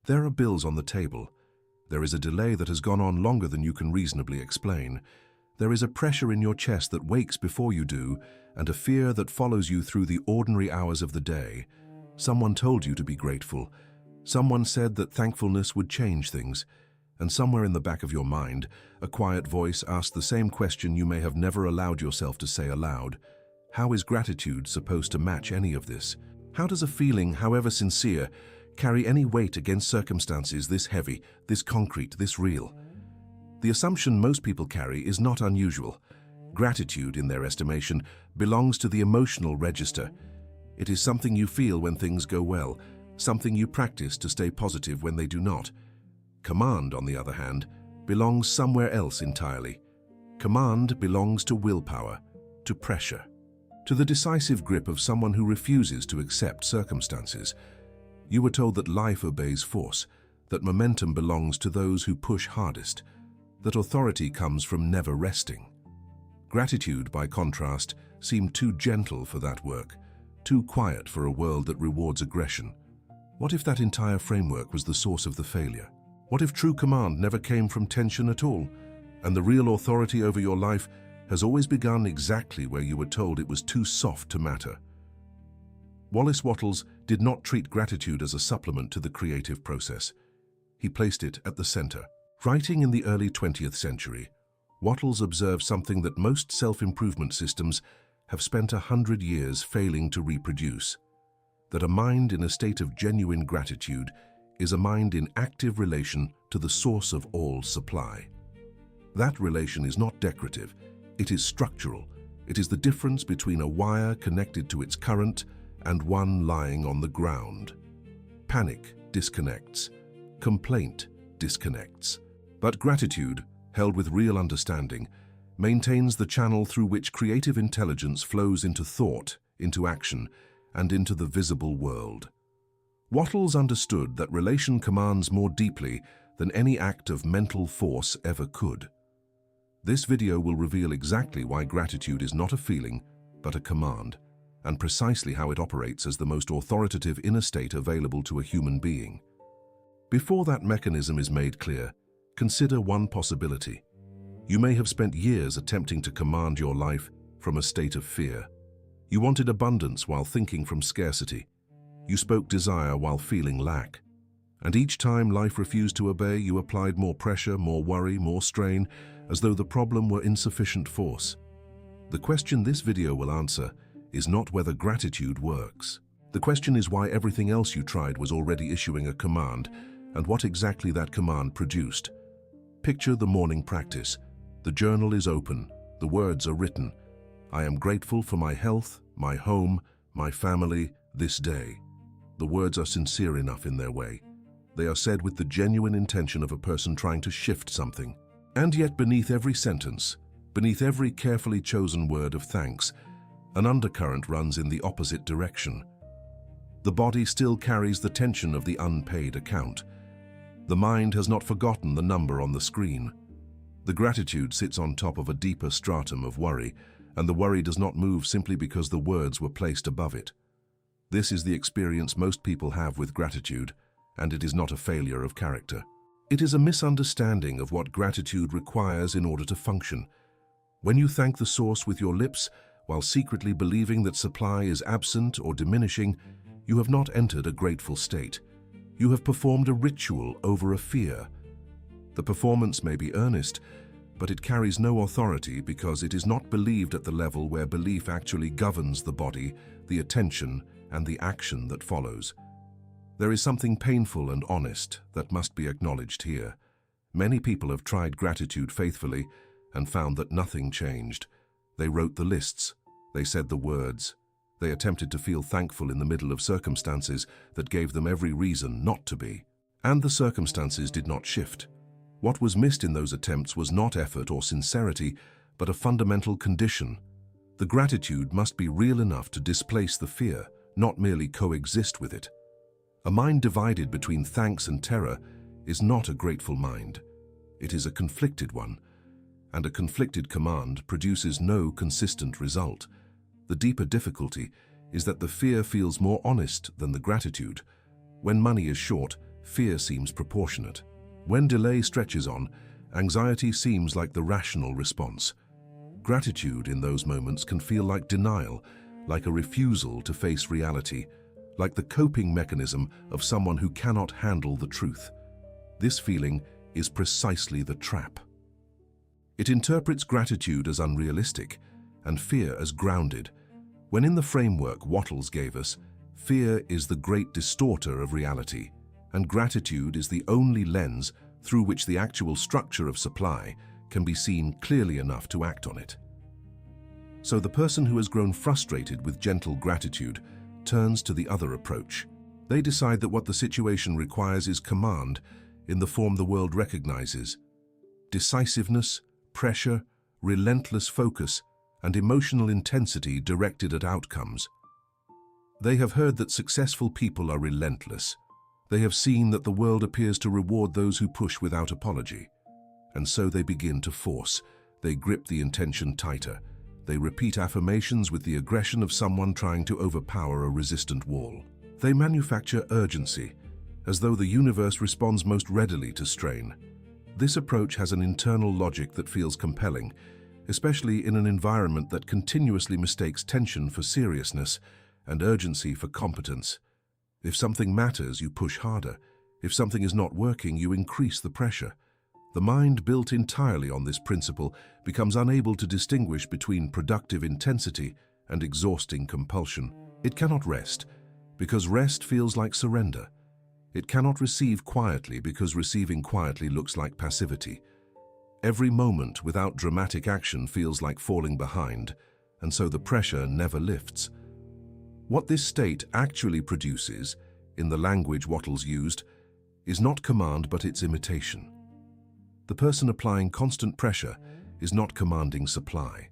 There are bills on the table. There is a delay that has gone on longer than you can reasonably explain. There is a pressure in your chest that wakes before you do, and a fear that follows you through the ordinary hours of the day. Someone told you to be grateful. Someone said that thankfulness would change things. And somewhere in the back of your mind, a quiet voice asked the same question you may have never allowed yourself to say aloud. How is gratitude supposed to match any of this? How does a feeling, however sincere, carry any weight against circumstances this heavy, this concrete, this real? The assumption most people carry is not unusual. Gratitude, in their estimation, belongs to the emotional register. It is something you feel when things go well, something you practice to stay positive when they do not. Command, on the other hand, belongs somewhere else entirely. Command belongs to willpower, to pressure, to the decisive grip of someone who refuses to accept circumstances. You were told that life obeys force, that momentum belongs to those who push hardest, that authority comes from never resting. Gratitude, by contrast, seemed too gentle for that work, too quiet for a world that rewards aggression. What if that entire framework was the source of the failure? What if true command never came from tension at all, and the real authority over your life has always begun exactly where you were told it was too soft to matter? Wallace Wattles did not treat gratitude as a supplement to the creative process. He placed it at the center. Writing in the early 20th century, Wattles observed something that most self-improvement systems have spent 100 years failing to reproduce: that a mind in a state of genuine gratitude is a mind in active relation to the source of all supply. That relation is not decorative, it is structural. It is the difference between a wire connected to its current and one lying on the ground. Panic disconnects, complaint disconnects. But gratitude, held with real understanding, maintains the channel through which creative intelligence flows into thought, into action, and into the visible world. Wattles understood that relation commands more deeply than any act of mental force ever could. This video will reveal exactly why gratitude is not a feeling, but a command, and precisely how it operates as the most authoritative inner state available to a human being. Before that mechanism is made clear, consider one possibility. You may have spent years attempting to command your life from a state of fear. You wanted abundance while thinking from scarcity. You spoke desire while feeling lack. And each time life refused to obey, you applied more pressure, more worry, more strain, as though the problem were insufficient force. The question this video will answer is not whether gratitude works. The question is why everything else you tried was already issuing a command, and what exactly that command produced. Picture the morning practice. The journal is open, the words are written. I am grateful for my health, my home, my family, this day. The words are sincere enough in their way. They are said with the genuine intention of a person trying to shift something. And yet beneath every sentence, beneath every carefully chosen word of thanks, an undercurrent runs in the opposite direction. The body still carries the tension of the unpaid account. The mind has not forgotten the number on the screen. The gratitude sits on top of a deeper stratum of worry, and the worry does not move simply because the words were placed above it. This is the experience most people have with gratitude, and it is not a failure of character. It is a misunderstanding of what gratitude requires in order to function. When you thank the source with your lips, while secretly believing that supply is absent or diminishing, you have not entered a grateful state. You have performed a ritual over a fear. The performance may be earnest, but it carries no authority because it is not believed at the level where belief actually governs the body, the attention, and the action that follows. There is something painful and honest that must be acknowledged here. Many people have tried gratitude faithfully and found that nothing changed. They wrote the lists, they said the words, they attempted to feel thankful in the middle of circumstances that gave them every reason not to be. And the circumstances did not shift. What was missed in those attempts was not effort or sincerity, but a fundamental condition. The gratitude must be real enough to displace the fear, not merely coexist with it. A mind divided between thanks and terror is not a grateful mind. It is a conflicted one, and a conflicted command produces no consistent result. The deeper difficulty is that the fear feels more honest than the gratitude. When money is short, fear seems proportionate. When delay stretches on, anxiety seems like the rational response. Gratitude in those moments can feel like denial, like a refusal to face reality, like the coping mechanism of someone who cannot handle the truth. This feeling is precisely the trap. It interprets gratitude as unrealistic and fear as grounded, when in the framework Wattles gave us, fear is the great distorter of reality, and gratitude is the only lens through which the actual structure of supply can be seen clearly enough to act on it. So the person who has grown frustrated with gentle gratitude turns to the other approach. They decide that what the situation requires is command in the form the world recognizes. Decisiveness, pressure, relentless focus, and emotional intensity directed at outcomes. They have heard that successful people are relentless. They have seen that the world appears to reward those who push without apology. And so they begin to force. They grip the intention tighter. They repeat affirmations with the aggression of someone trying to overpower a resistant wall. They manufacture urgency, as though the universe responds most readily to strain. This approach has an internal logic that feels compelling, especially in an environment that continuously mistakes tension for seriousness and urgency for competence. If something matters, you push harder. If something is not working, you increase the pressure. The mind, built entirely on this principle, becomes unable to distinguish between productive intensity and exhausting compulsion. It cannot rest, because rest feels like surrender. It cannot receive quietly, because receiving quietly looks like passivity. Every moment without dramatic action feels like falling behind, and so the pressure never lifts. What this state actually produces, in the language Wattles used, is not command but its imitation. The person applying constant pressure is not commanding supply.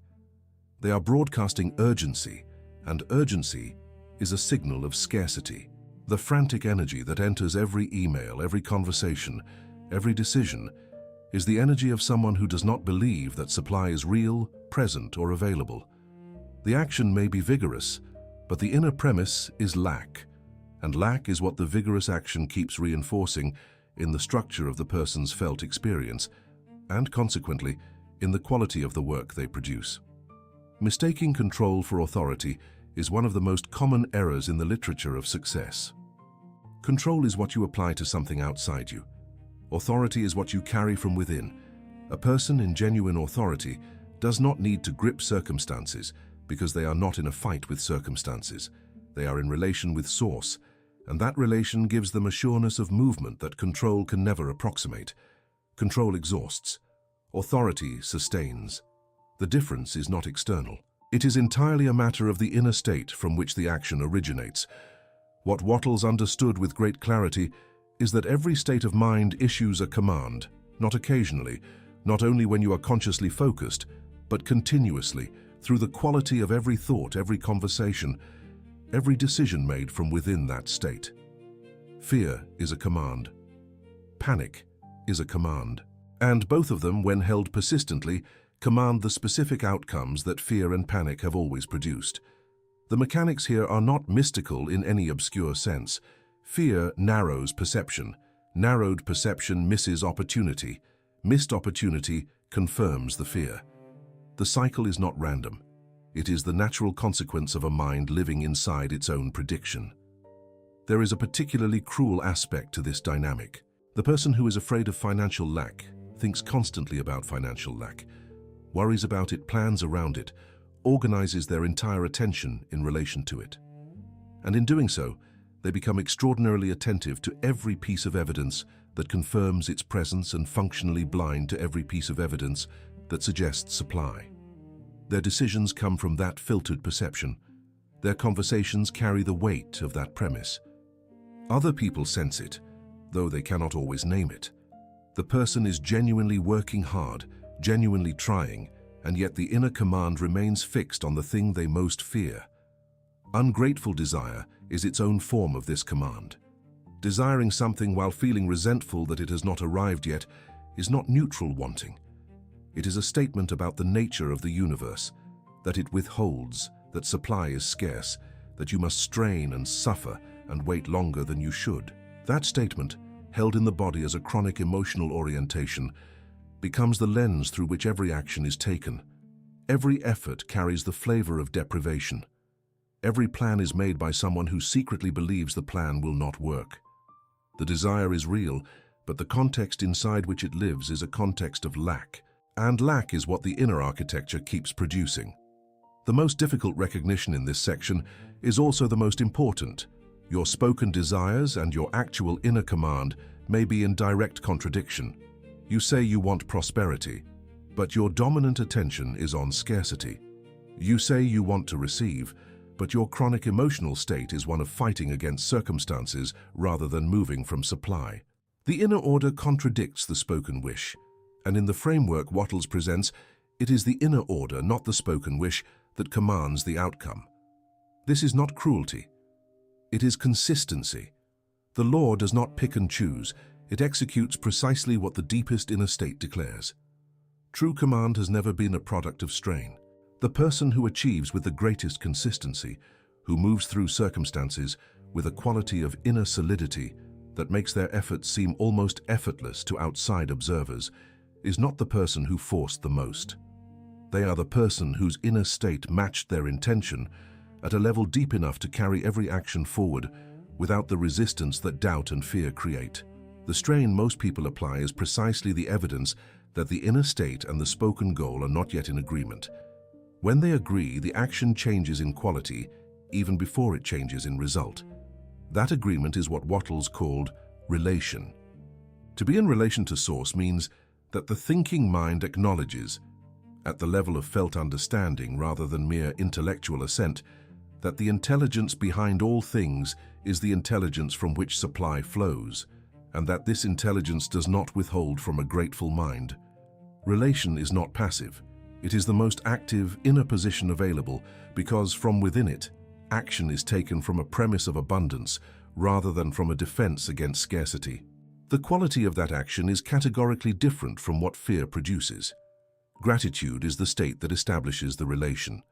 They are broadcasting urgency, and urgency is a signal of scarcity. The frantic energy that enters every email, every conversation, every decision, is the energy of someone who does not believe that supply is real, present, or available. The action may be vigorous, but the inner premise is lack, and lack is what the vigorous action keeps reinforcing in the structure of the person's felt experience, and consequently, in the quality of the work they produce. Mistaking control for authority is one of the most common errors in the literature of success. Control is what you apply to something outside you. Authority is what you carry from within. A person in genuine authority does not need to grip circumstances because they are not in a fight with circumstances. They are in relation with source, and that relation gives them a sureness of movement that control can never approximate. Control exhausts. Authority sustains. The difference is not external. It is entirely a matter of the inner state from which the action originates. What Wattles understood with great clarity is that every state of mind issues a command, not occasionally, not only when you are consciously focused, but continuously, through the quality of every thought, every conversation, every decision made from within that state. Fear is a command. Panic is a command. And both of them, when held persistently, command the specific outcomes that fear and panic have always produced. The mechanics here are not mystical in any obscure sense. Fear narrows perception. Narrowed perception misses opportunity. Missed opportunity confirms the fear. The cycle is not random. It is the natural consequence of a mind living inside its own prediction. There is a particularly cruel aspect to this dynamic. The person who is afraid of financial lack thinks constantly about financial lack, worries about it, plans around it, organizes their entire attention in relation to it. And in doing so, they become extraordinarily attentive to every piece of evidence that confirms its presence and functionally blind to every piece of evidence that suggests supply. Their decisions come from that filtered perception. Their conversations carry the weight of that premise. Other people sense it, though they cannot always name it. The person is genuinely working hard, genuinely trying, and yet the inner command remains fixed on the thing they most fear. Ungrateful desire is its own form of this command. Desiring something while feeling resentful that it has not arrived yet is not neutral wanting. It is a statement about the nature of the universe, that it withholds, that supply is scarce, that you must strain and suffer and wait longer than you should. That statement, held in the body as a chronic emotional orientation, becomes the lens through which every action is taken. Every effort carries the flavor of deprivation. Every plan is made by someone who secretly believes the plan will not work. The desire is real, but the context inside which it lives is a context of lack, and lack is what the inner architecture keeps producing. The most difficult recognition in this section is also the most important. Your spoken desires and your actual inner command may be in direct contradiction. You say you want prosperity, but your dominant attention is on scarcity. You say you want to receive, but your chronic emotional state is one of fighting against circumstances rather than moving from supply. The inner order contradicts the spoken wish, and in the framework Wattles presents, it is the inner order, not the spoken wish, that commands the outcome. This is not cruelty. It is consistency. The law does not pick and choose. It executes precisely what the deepest inner state declares. True command has never been a product of strain. The person who achieves with the greatest consistency, who moves through circumstances with a quality of inner solidity that makes their efforts seem almost effortless to outside observers, is not the person who forced the most. They are the person whose inner state matched their intention at a level deep enough to carry every action forward without the resistance that doubt and fear create. The strain most people apply is precisely the evidence that the inner state and the spoken goal are not yet in agreement. When they agree, the action changes in quality even before it changes in result. That agreement is what Wattles called relation. To be in relation to source means that the thinking mind acknowledges, at the level of felt understanding rather than mere intellectual assent, that the intelligence behind all things is the intelligence from which supply flows, and that this intelligence does not withhold from a grateful mind. Relation is not passive. It is the most active inner position available because from within it, action is taken from a premise of abundance rather than from a defense against scarcity. The quality of that action is categorically different from what fear produces. Gratitude is the state that establishes the relation.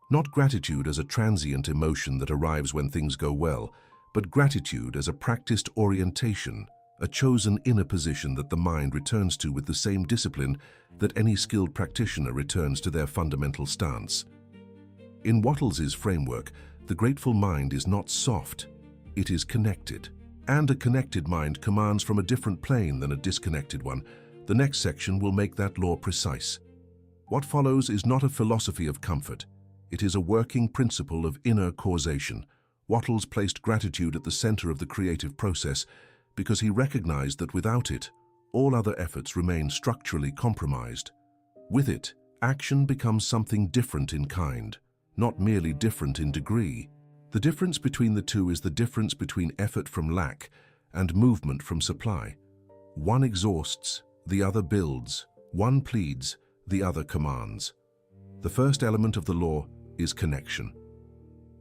Not gratitude as a transient emotion that arrives when things go well, but gratitude as a practiced orientation, a chosen inner position that the mind returns to with the same discipline that any skilled practitioner returns to their fundamental stance. In Wattles's framework, the grateful mind is not soft, it is connected. And a connected mind commands from a different plane than a disconnected one. The next section will make that law precise. What follows is not a philosophy of comfort. It is a working principle of inner causation. Wattles placed gratitude at the center of the creative process because he recognized that without it, all other efforts remain structurally compromised. With it, action becomes something different in kind, not merely different in degree. The difference between the two is the difference between effort from lack and movement from supply. One exhausts, the other builds. One pleads, the other commands. The first element of the law is connection.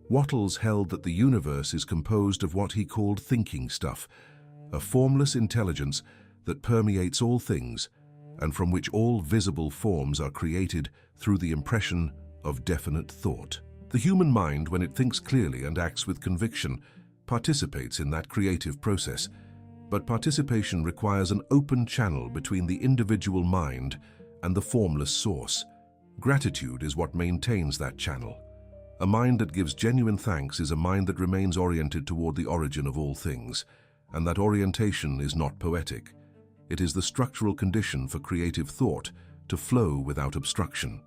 Wattles held that the universe is composed of what he called thinking stuff, a formless intelligence that permeates all things and from which all visible forms are created through the impression of definite thought. The human mind, when it thinks clearly and acts with conviction, participates in that creative process, but participation requires an open channel between the individual mind and the formless source. Gratitude is what maintains that channel. A mind that gives genuine thanks is a mind that remains oriented toward the origin of all things, and that orientation is not poetic. It is the structural condition for creative thought to flow without obstruction.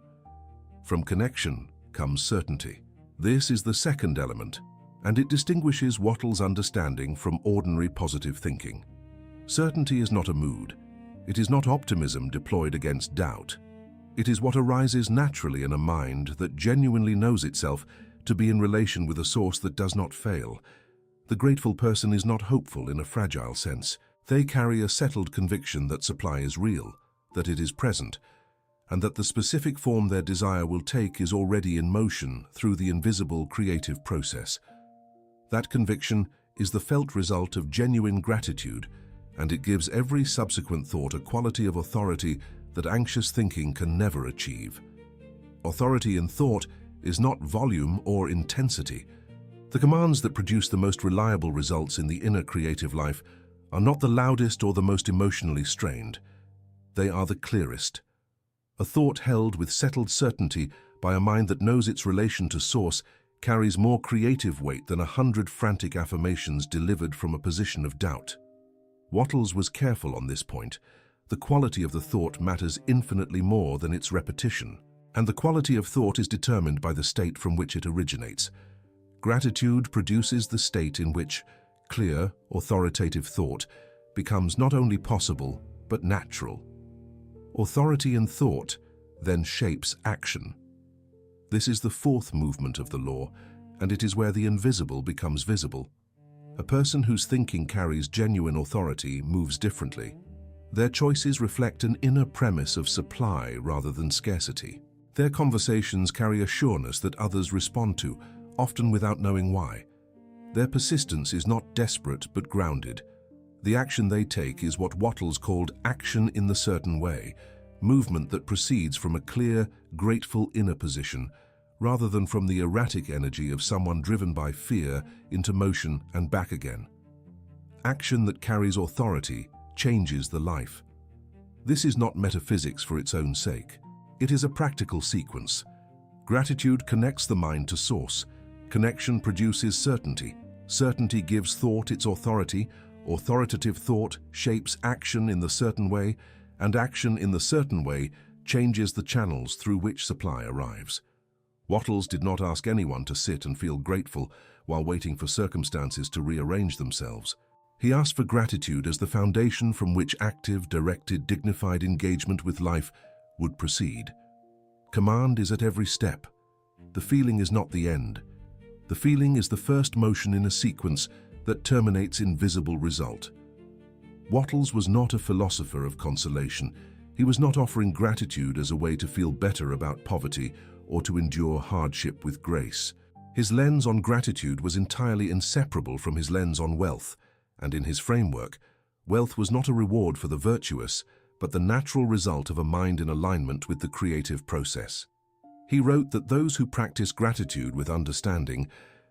From connection comes certainty. This is the second element, and it distinguishes Wattles' understanding from ordinary positive thinking. Certainty is not a mood. It is not optimism deployed against doubt. It is what arises naturally in a mind that genuinely knows itself to be in relation with a source that does not fail. The grateful person is not hopeful in a fragile sense. They carry a settled conviction that supply is real, that it is present, and that the specific form their desire will take is already in motion through the invisible creative process. That conviction is the felt result of genuine gratitude, and it gives every subsequent thought a quality of authority that anxious thinking can never achieve. Authority in thought is not volume or intensity. The commands that produce the most reliable results in the inner creative life are not the loudest or the most emotionally strained. They are the clearest. A thought held with settled certainty by a mind that knows its relation to source carries more creative weight than 100 frantic affirmations delivered from a position of doubt. Wattles was careful on this point. The quality of the thought matters infinitely more than its repetition, and the quality of thought is determined by the state from which it originates. Gratitude produces the state in which clear, authoritative thought becomes not only possible, but natural. Authority in thought then shapes action. This is the fourth movement of the law, and it is where the invisible becomes visible. A person whose thinking carries genuine authority moves differently. Their choices reflect an inner premise of supply rather than scarcity. Their conversations carry a sureness that others respond to, often without knowing why. Their persistence is not desperate but grounded. The action they take is what Wattles called action in the certain way, movement that proceeds from a clear, grateful inner position, rather than from the erratic energy of someone driven by fear into motion and back again. Action that carries authority changes the life. This is not metaphysics for its own sake. It is a practical sequence. Gratitude connects the mind to source. Connection produces certainty. Certainty gives thought its authority. Authoritative thought shapes action in the certain way, and action in the certain way changes the channels through which supply arrives. Wattles did not ask anyone to sit and feel grateful while waiting for circumstances to rearrange themselves. He asked for gratitude as the foundation from which active, directed, dignified engagement with life would proceed. Command is at every step. The feeling is not the end. The feeling is the first motion in a sequence that terminates in visible result. Wattles was not a philosopher of consolation. He was not offering gratitude as a way to feel better about poverty or to endure hardship with grace. His lens on gratitude was entirely inseparable from his lens on wealth, and in his framework, wealth was not a reward for the virtuous, but the natural result of a mind in alignment with the creative process. He wrote that those who practice gratitude with understanding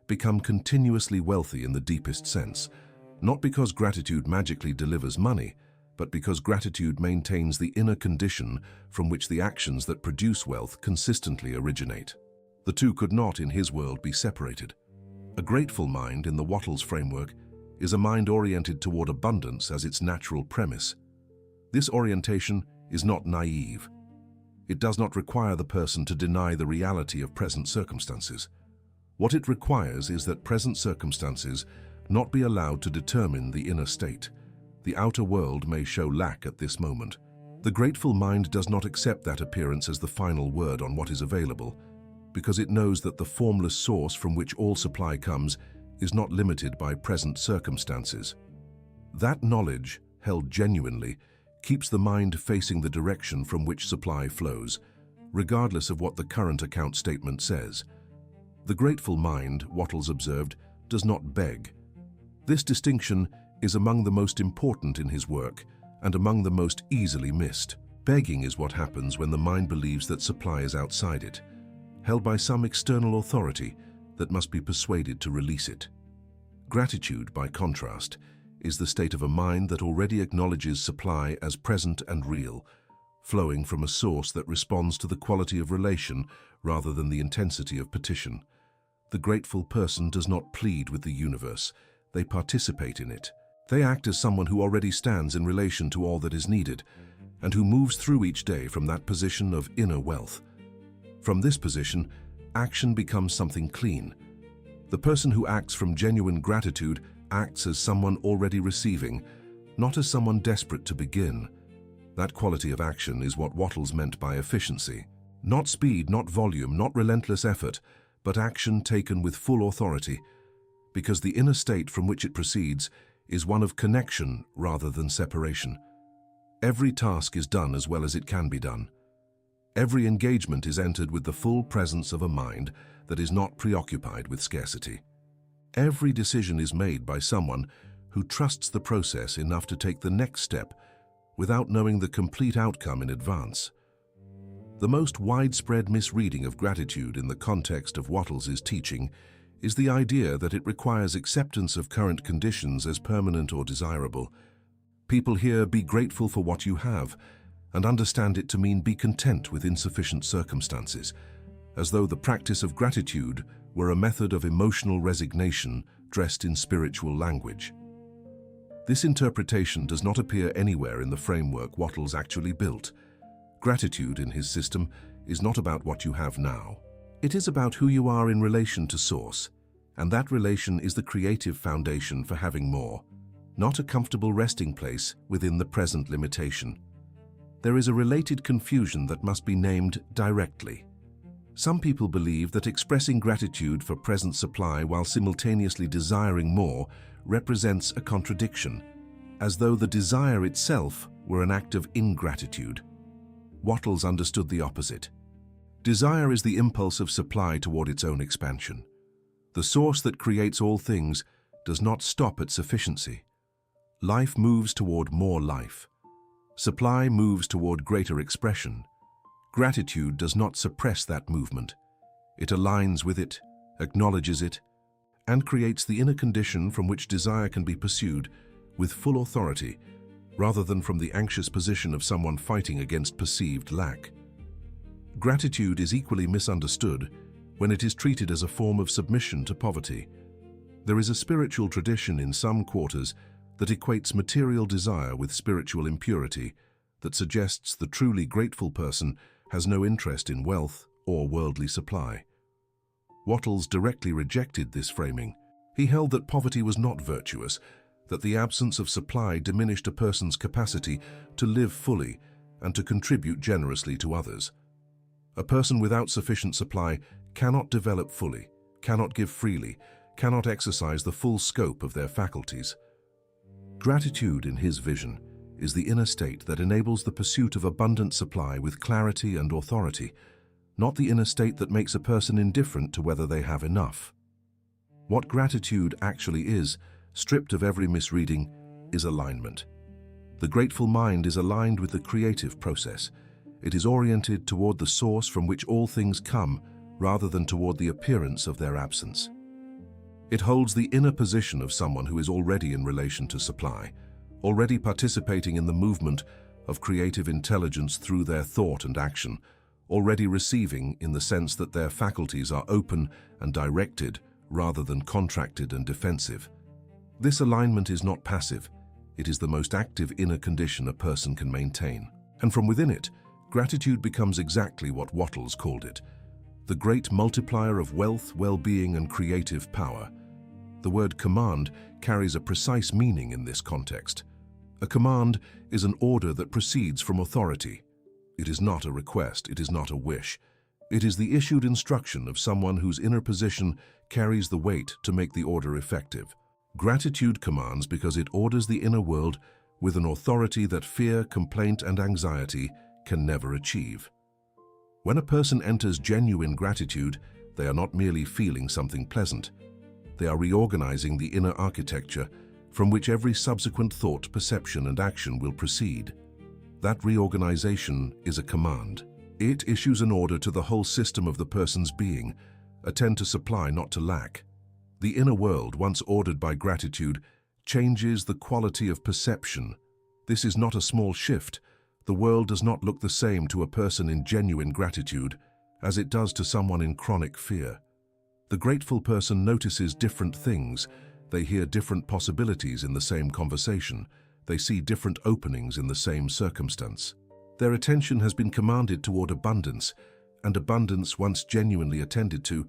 become continuously wealthy in the deepest sense, not because gratitude magically delivers money, but because gratitude maintains the inner condition from which the actions that produce wealth consistently originate. The two could not, in his world, be separated. A grateful mind, in the Wattles framework, is a mind oriented toward abundance as its natural premise. This orientation is not naive. It does not require the person to deny the reality of present circumstances. What it requires is that present circumstances not be allowed to determine the inner state. The outer world may show lack at this moment. The grateful mind does not accept that appearance as the final word on what is available, because it knows that the formless source from which all supply comes is not limited by present circumstances. That knowledge, held genuinely, keeps the mind facing the direction from which supply flows, regardless of what the current account statement says. The grateful mind, Wattles observed, does not beg. This distinction is among the most important in his work and among the most easily missed. Begging is what happens when the mind believes that supply is outside it, held by some external authority that must be persuaded to release it. Gratitude, by contrast, is the state of a mind that already acknowledges supply as present and real, flowing from a source that responds to the quality of relation rather than the intensity of petition. The grateful person does not plead with the universe. They participate in it. They act as someone who already stands in relation to all that is needed, and who moves through each day from that position of inner wealth. From this position, action becomes something clean. The person who acts from genuine gratitude acts as someone already receiving, not as someone desperate to begin. That quality of action is what Wattles meant by efficiency. Not speed, not volume, not relentless effort, but action taken with full authority, because the inner state from which it proceeds is one of connection rather than separation. Every task is done as well as it can be done. Every engagement is entered with the full presence of a mind that is not preoccupied with scarcity. Every decision is made by someone who trusts the process enough to take the next step without knowing the complete outcome in advance. The most widespread misreading of gratitude in the context of Wattles' teaching is the idea that it requires acceptance of current conditions as permanent or desirable, People here be grateful for what you have and understand it to mean be content with insufficient circumstances, as though the practice of gratitude were a method of emotional resignation dressed in spiritual language. This interpretation does not appear anywhere in the framework Wattles actually built. Gratitude in his system is not about what you have now. It is about who you are in relation to Source, and that relation is the creative foundation for having more, not a comfortable resting place within the present limitation. There is a related confusion that must be named directly. Some people believe that expressing gratitude for present supply while simultaneously desiring more represents a contradiction, as though the desire itself were an act of ingratitude. Wattles understood the opposite. Desire is the impulse of supply toward its own expansion. The source that creates all things does not stop at sufficiency. Life moves toward more life. Supply moves toward greater expression. Gratitude does not suppress that movement. It aligns with it, acknowledges it, and creates the inner condition from which desire can be pursued with full authority, rather than from the anxious position of someone fighting against perceived lack. Gratitude is equally misunderstood when it is treated as a form of submission to poverty. There is a spiritual tradition in some quarters that equates material desire with spiritual impurity, that suggests the truly grateful person has no interest in wealth or worldly supply. Wattles directly rejected this framing. He held that poverty was not virtuous, that the absence of supply diminished a person's capacity to live fully and to contribute generously to others. A person without sufficient supply cannot develop fully, cannot give freely, cannot exercise the full scope of their faculties. Gratitude, in his vision, is the inner state that enables the pursuit of abundant supply with clarity and authority, not the inner state that makes a person indifferent to whether they have enough. What gratitude actually is, stripped of every misreading, is alignment. The grateful mind is aligned with the creative process. It is oriented toward the source from which all things come, rather than toward the appearance of their absence. It holds the inner position of someone who is already in relation to supply, already participating in the movement of creative intelligence through their thought and action, already receiving in the sense that their faculties are open and directed rather than contracted and defensive. This alignment is not passive. It is the most active inner condition a person can maintain. And from within it, gratitude becomes exactly what Wattles called it, the great multiplier of wealth, well-being, and creative power. The word command carries a precise meaning in this context. A command is an order that proceeds from authority. It is not a request, it is not a wish. It is the issued instruction of someone whose inner position carries the weight to make the order effective. Gratitude commands because it orders the inner world with an authority that fear, complaint, and anxiety can never achieve. When a person enters genuine gratitude, they are not merely feeling something pleasant. They are reorganizing the inner architecture from which every subsequent thought, perception, and action will proceed. That reorganization is a command. It issues an order to the whole system of the person's being, attend to supply, not to lack. The inner world, once ordered by gratitude, changes the quality of perception. This is not a small shift. The world does not look the same to a person in genuine gratitude as it does to someone in chronic fear. The grateful person notices different things. They hear different possibilities in the same conversation. They see different openings in the same circumstance. Their attention has been commanded toward abundance, and abundance, once genuinely attended to,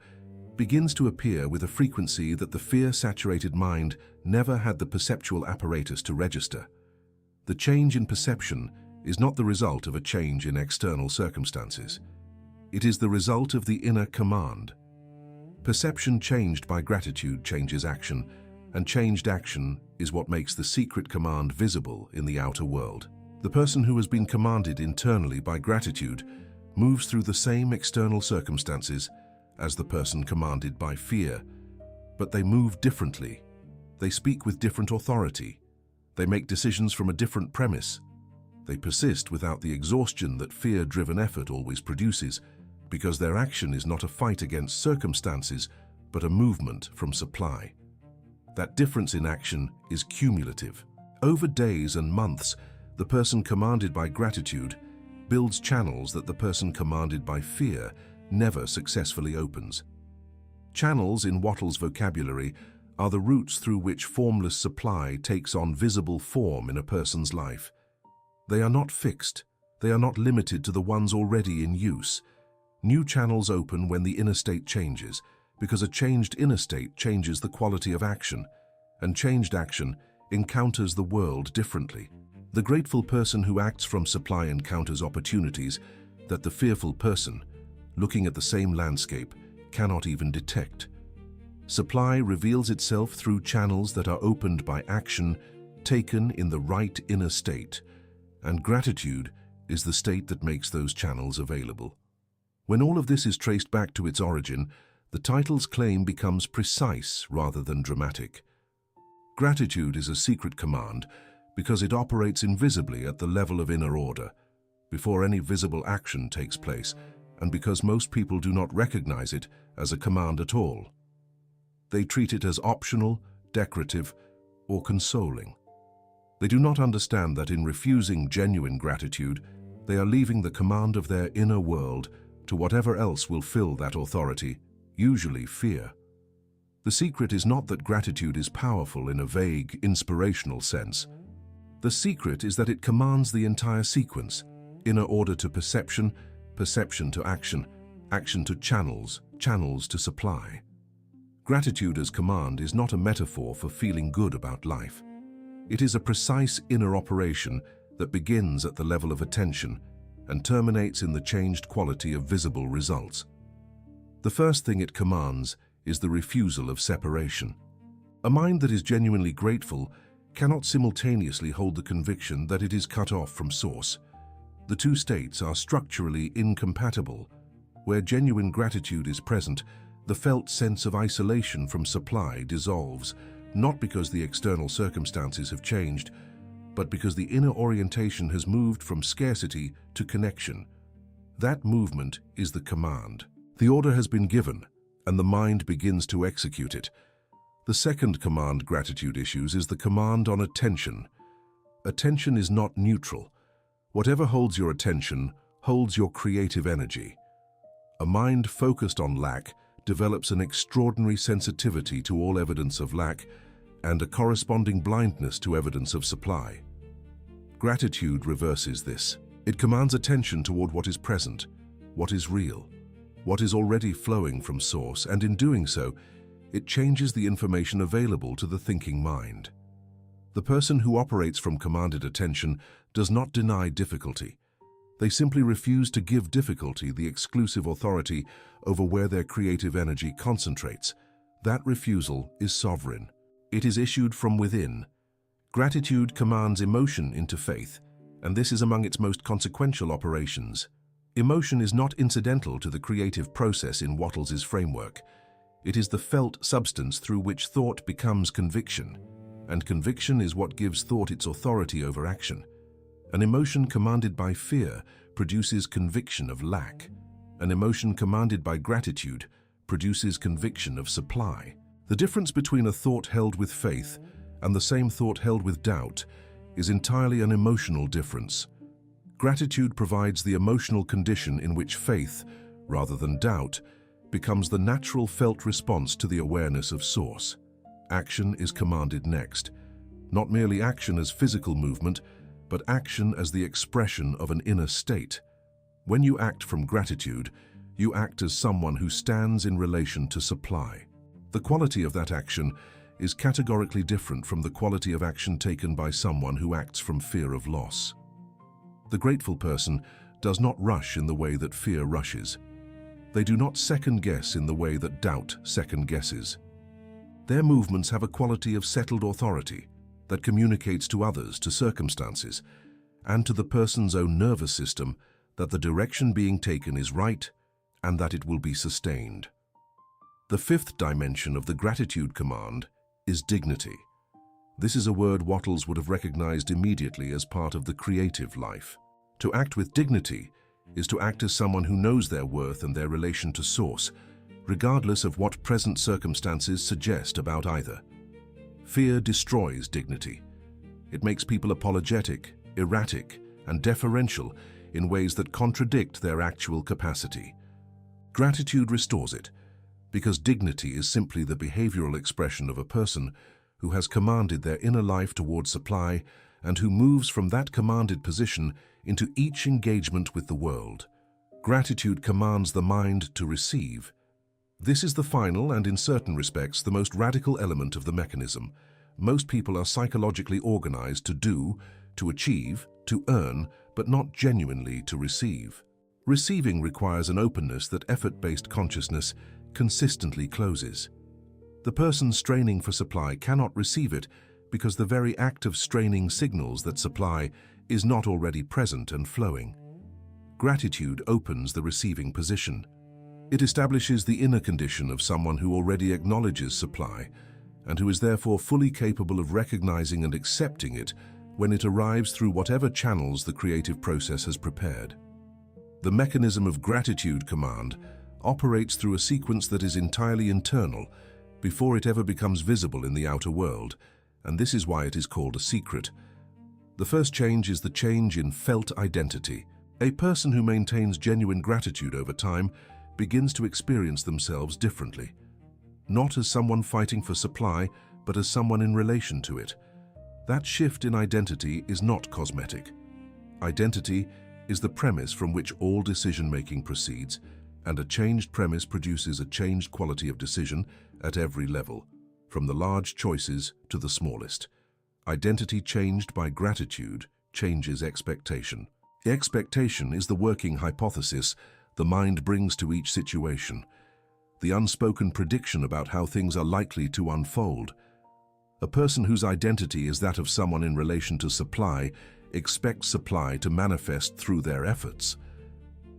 begins to appear with a frequency that the fear-saturated mind never had the perceptual apparatus to register. The change in perception is not the result of a change in external circumstances. It is the result of the inner command. Perception changed by gratitude changes action, and changed action is what makes the secret command visible in the outer world. The person who has been commanded internally by gratitude moves through the same external circumstances as the person commanded by fear, but they move differently. They speak with different authority. They make decisions from a different premise. They persist without the exhaustion that fear-driven effort always produces, because their action is not a fight against circumstances, but a movement from supply. That difference in action is cumulative. Over days and months, the person commanded by gratitude builds channels that the person commanded by fear never successfully opens. Channels, in Wattles' vocabulary, are the routes through which formless supply takes on visible form in a person's life. They are not fixed. They are not limited to the ones already in use. New channels open when the inner state changes, because a changed inner state changes the quality of action, and changed action encounters the world differently. The grateful person who acts from supply encounters opportunities that the fearful person, looking at the same landscape, cannot even detect. Supply reveals itself through channels that are opened by action taken in the right inner state, and gratitude is the state that makes those channels available. When all of this is traced back to its origin, the title's claim becomes precise rather than dramatic. Gratitude is a secret command because it operates invisibly at the level of inner order, before any visible action takes place, and because most people do not recognize it as a command at all. They treat it as optional, decorative, or consoling. They do not understand that in refusing genuine gratitude, they are leaving the command of their inner world to whatever else will fill that authority, usually fear. The secret is not that gratitude is powerful in a vague, inspirational sense. The secret is that it commands the entire sequence, inner order to perception, perception to action, action to channels, channels to supply. Gratitude as command is not a metaphor for feeling good about life. It is a precise inner operation that begins at the level of attention and terminates in the changed quality of visible results. The first thing it commands is the refusal of separation. A mind that is genuinely grateful cannot simultaneously hold the conviction that it is cut off from source. The two states are structurally incompatible. Where genuine gratitude is present, the felt sense of isolation from supply dissolves, not because the external circumstances have changed, but because the inner orientation has moved from scarcity to connection. That movement is the command. The order has been given, and the mind begins to execute it. The second command gratitude issues is the command on attention. Attention is not neutral. Whatever holds your attention holds your creative energy. A mind focused on lack develops an extraordinary sensitivity to all evidence of lack and a corresponding blindness to evidence of supply. Gratitude reverses this. It commands attention toward what is present, what is real, what is already flowing from source, and in doing so, it changes the information available to the thinking mind. The person who operates from commanded attention does not deny difficulty. They simply refuse to give difficulty the exclusive authority over where their creative energy concentrates. That refusal is sovereign. It is issued from within. Gratitude commands emotion into faith, and this is among its most consequential operations. Emotion is not incidental to the creative process in Wattles' framework. It is the felt substance through which thought becomes conviction, and conviction is what gives thought its authority over action. An emotion commanded by fear produces conviction of lack. An emotion commanded by gratitude produces conviction of supply. The difference between a thought held with faith and the same thought held with doubt is entirely an emotional difference. Gratitude provides the emotional condition in which faith, rather than doubt, becomes the natural felt response to the awareness of source. Action is commanded next. Not merely action as physical movement, but action as the expression of an inner state. When you act from gratitude, you act as someone who stands in relation to supply. The quality of that action is categorically different from the quality of action taken by someone who acts from fear of loss. The grateful person does not rush in the way that fear rushes. They do not second-guess in the way that doubt second-guesses. Their movements have a quality of settled authority that communicates to others, to circumstances, and to the person's own nervous system that the direction being taken is right and that it will be sustained. The fifth dimension of the gratitude command is dignity. This is a word Wattles would have recognized immediately as part of the creative life. To act with dignity is to act as someone who knows their worth and their relation to source, regardless of what present circumstances suggest about either. Fear destroys dignity. It makes people apologetic, erratic, and deferential in ways that contradict their actual capacity. Gratitude restores it, because dignity is simply the behavioral expression of a person who has commanded their inner life towards supply and who moves from that commanded position into each engagement with the world. Gratitude commands the mind to receive. This is the final and, in certain respects, the most radical element of the mechanism. Most people are psychologically organized to do, to achieve, to earn, but not genuinely to receive. Receiving requires an openness that effort-based consciousness consistently closes. The person straining for supply cannot receive it because the very act of straining signals that supply is not already present and flowing. Gratitude opens the receiving position. It establishes the inner condition of someone who already acknowledges supply and who is therefore fully capable of recognizing and accepting it when it arrives through whatever channels the creative process has prepared. The mechanism of gratitude command operates through a sequence that is entirely internal before it ever becomes visible in the outer world, and this is why it is called a secret. The first change is the change in felt identity. A person who maintains genuine gratitude over time begins to experience themselves differently, not as someone fighting for supply, but as someone in relation to it. That shift in identity is not cosmetic. Identity is the premise from which all decision-making proceeds, and a changed premise produces a changed quality of decision at every level, from the large choices to the smallest. Identity changed by gratitude changes expectation. Expectation is the working hypothesis the mind brings to each situation, the unspoken prediction about how things are likely to unfold. A person whose identity is that of someone in relation to supply expects supply to manifest through their efforts.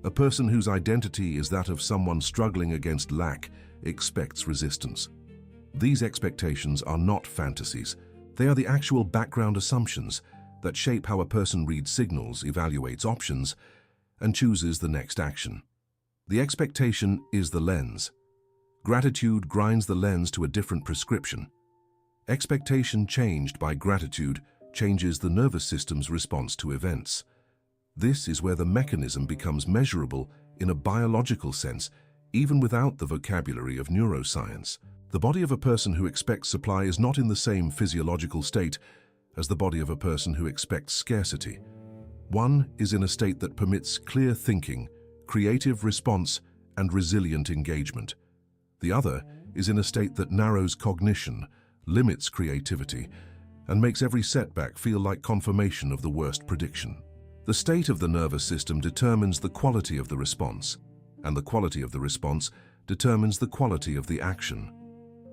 A person whose identity is that of someone struggling against lack expects resistance. These expectations are not fantasies. They are the actual background assumptions that shape how a person reads signals, evaluates options, and chooses the next action. The expectation is the lens. Gratitude grinds the lens to a different prescription. Expectation changed by gratitude changes the nervous system's response to events. This is where the mechanism becomes measurable in a biological sense, even without the vocabulary of neuroscience. The body of a person who expects supply is not in the same physiological state as the body of a person who expects scarcity. One is in a state that permits clear thinking, creative response, and resilient engagement. The other is in a state that narrows cognition, limits creativity, and makes every setback feel like confirmation of the worst prediction. The state of the nervous system determines the quality of the response, and the quality of the response determines the quality of the action.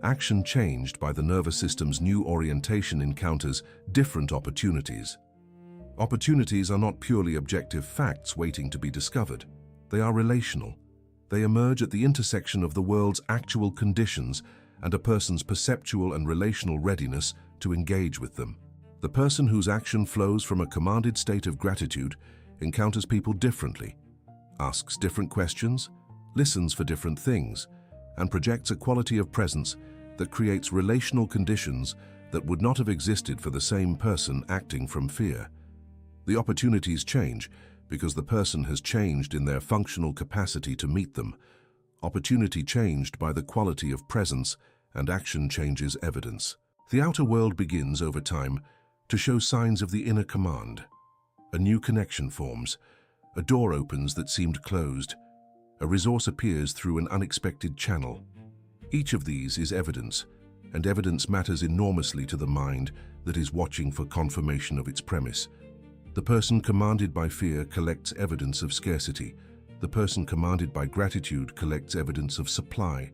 Action changed by the nervous system's new orientation encounters different opportunities. Opportunities are not purely objective facts waiting to be discovered. They are relational. They emerge at the intersection of the world's actual conditions and a person's perceptual and relational readiness to engage with them. The person whose action flows from a commanded state of gratitude encounters people differently, asks different questions, listens for different things, and projects a quality of presence that creates relational conditions that would not have existed for the same person acting from fear. The opportunities change because the person has changed in their functional capacity to meet them. Opportunity changed by the quality of presence, and action changes evidence. The outer world begins over time to show signs of the inner command. A new connection forms. A door opens that seemed closed. A resource appears through an unexpected channel. Each of these is evidence, and evidence matters enormously to the mind that is watching for confirmation of its premise. The person commanded by fear collects evidence of scarcity. The person commanded by gratitude collects evidence of supply.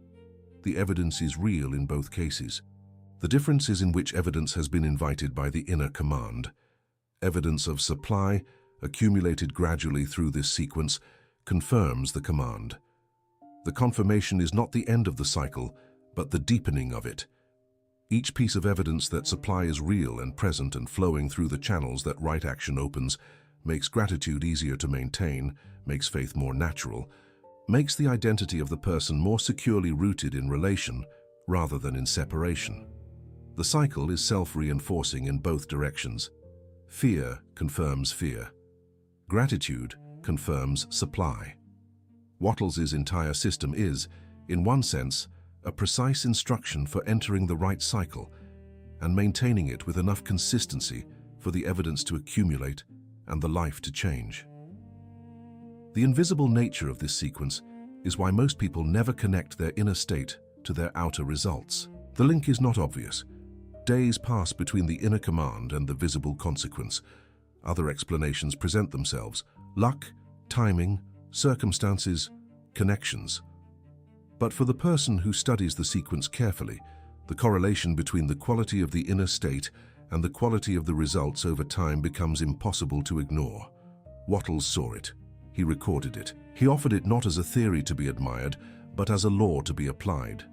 The evidence is real in both cases. The difference is in which evidence has been invited by the inner command. Evidence of supply, accumulated gradually through this sequence, confirms the command. The confirmation is not the end of the cycle, but the deepening of it. Each piece of evidence that supply is real and present and flowing through the channels that right action opens makes gratitude easier to maintain, makes faith more natural, makes the identity of the person more securely rooted in relation rather than in separation. The cycle is self-reinforcing in both directions. Fear confirms fear. Gratitude confirms supply. Wattles' entire system is, in one sense, a precise instruction for entering the right cycle and maintaining it with enough consistency for the evidence to accumulate and the life to change. The invisible nature of this sequence is why most people never connect their inner state to their outer results. The link is not obvious. Days pass between the inner command and the visible consequence. Other explanations present themselves: luck, timing, circumstances, connections. But for the person who studies the sequence carefully, the correlation between the quality of the inner state and the quality of the results over time becomes impossible to ignore. Wattles saw it. He recorded it. He offered it not as a theory to be admired, but as a law to be applied.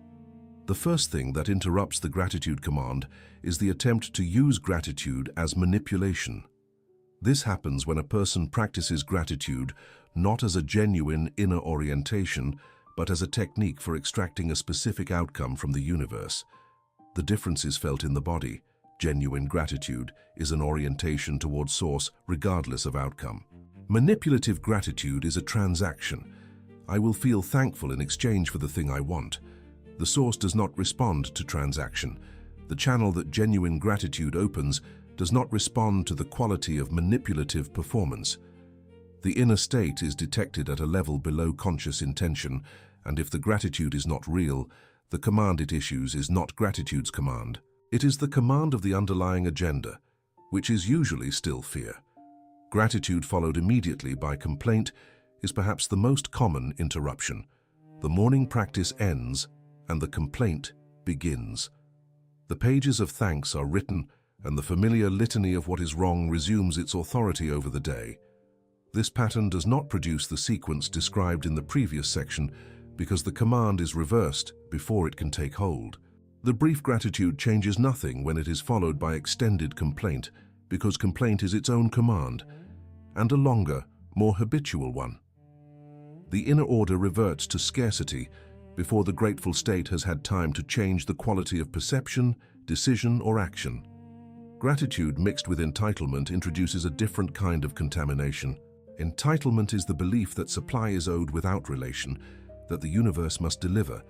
The first thing that interrupts the gratitude command is the attempt to use gratitude as manipulation. This happens when a person practices gratitude not as a genuine inner orientation, but as a technique for extracting a specific outcome from the universe. The difference is felt in the body. Genuine gratitude is an orientation toward source regardless of outcome. Manipulative gratitude is a transaction. I will feel thankful in exchange for the thing I want. The source does not respond to transaction. The channel that genuine gratitude opens does not respond to the quality of manipulative performance. The inner state is detected at a level below conscious intention, and if the gratitude is not real, the command it issues is not gratitude's command. It is the command of the underlying agenda, which is usually still fear. Gratitude followed immediately by complaint is perhaps the most common interruption. The morning practice ends and the complaint begins. The pages of thanks are written and the familiar litany of what is wrong resumes its authority over the day. This pattern does not produce the sequence described in the previous section because the command is reversed before it can take hold. The brief gratitude changes nothing when it is followed by extended complaint because complaint is its own command, and a longer, more habitual one. The inner order reverts to scarcity before the grateful state has had time to change the quality of perception, decision, or action. Gratitude mixed with entitlement introduces a different kind of contamination. Entitlement is the belief that supply is owed without relation, that the universe must deliver,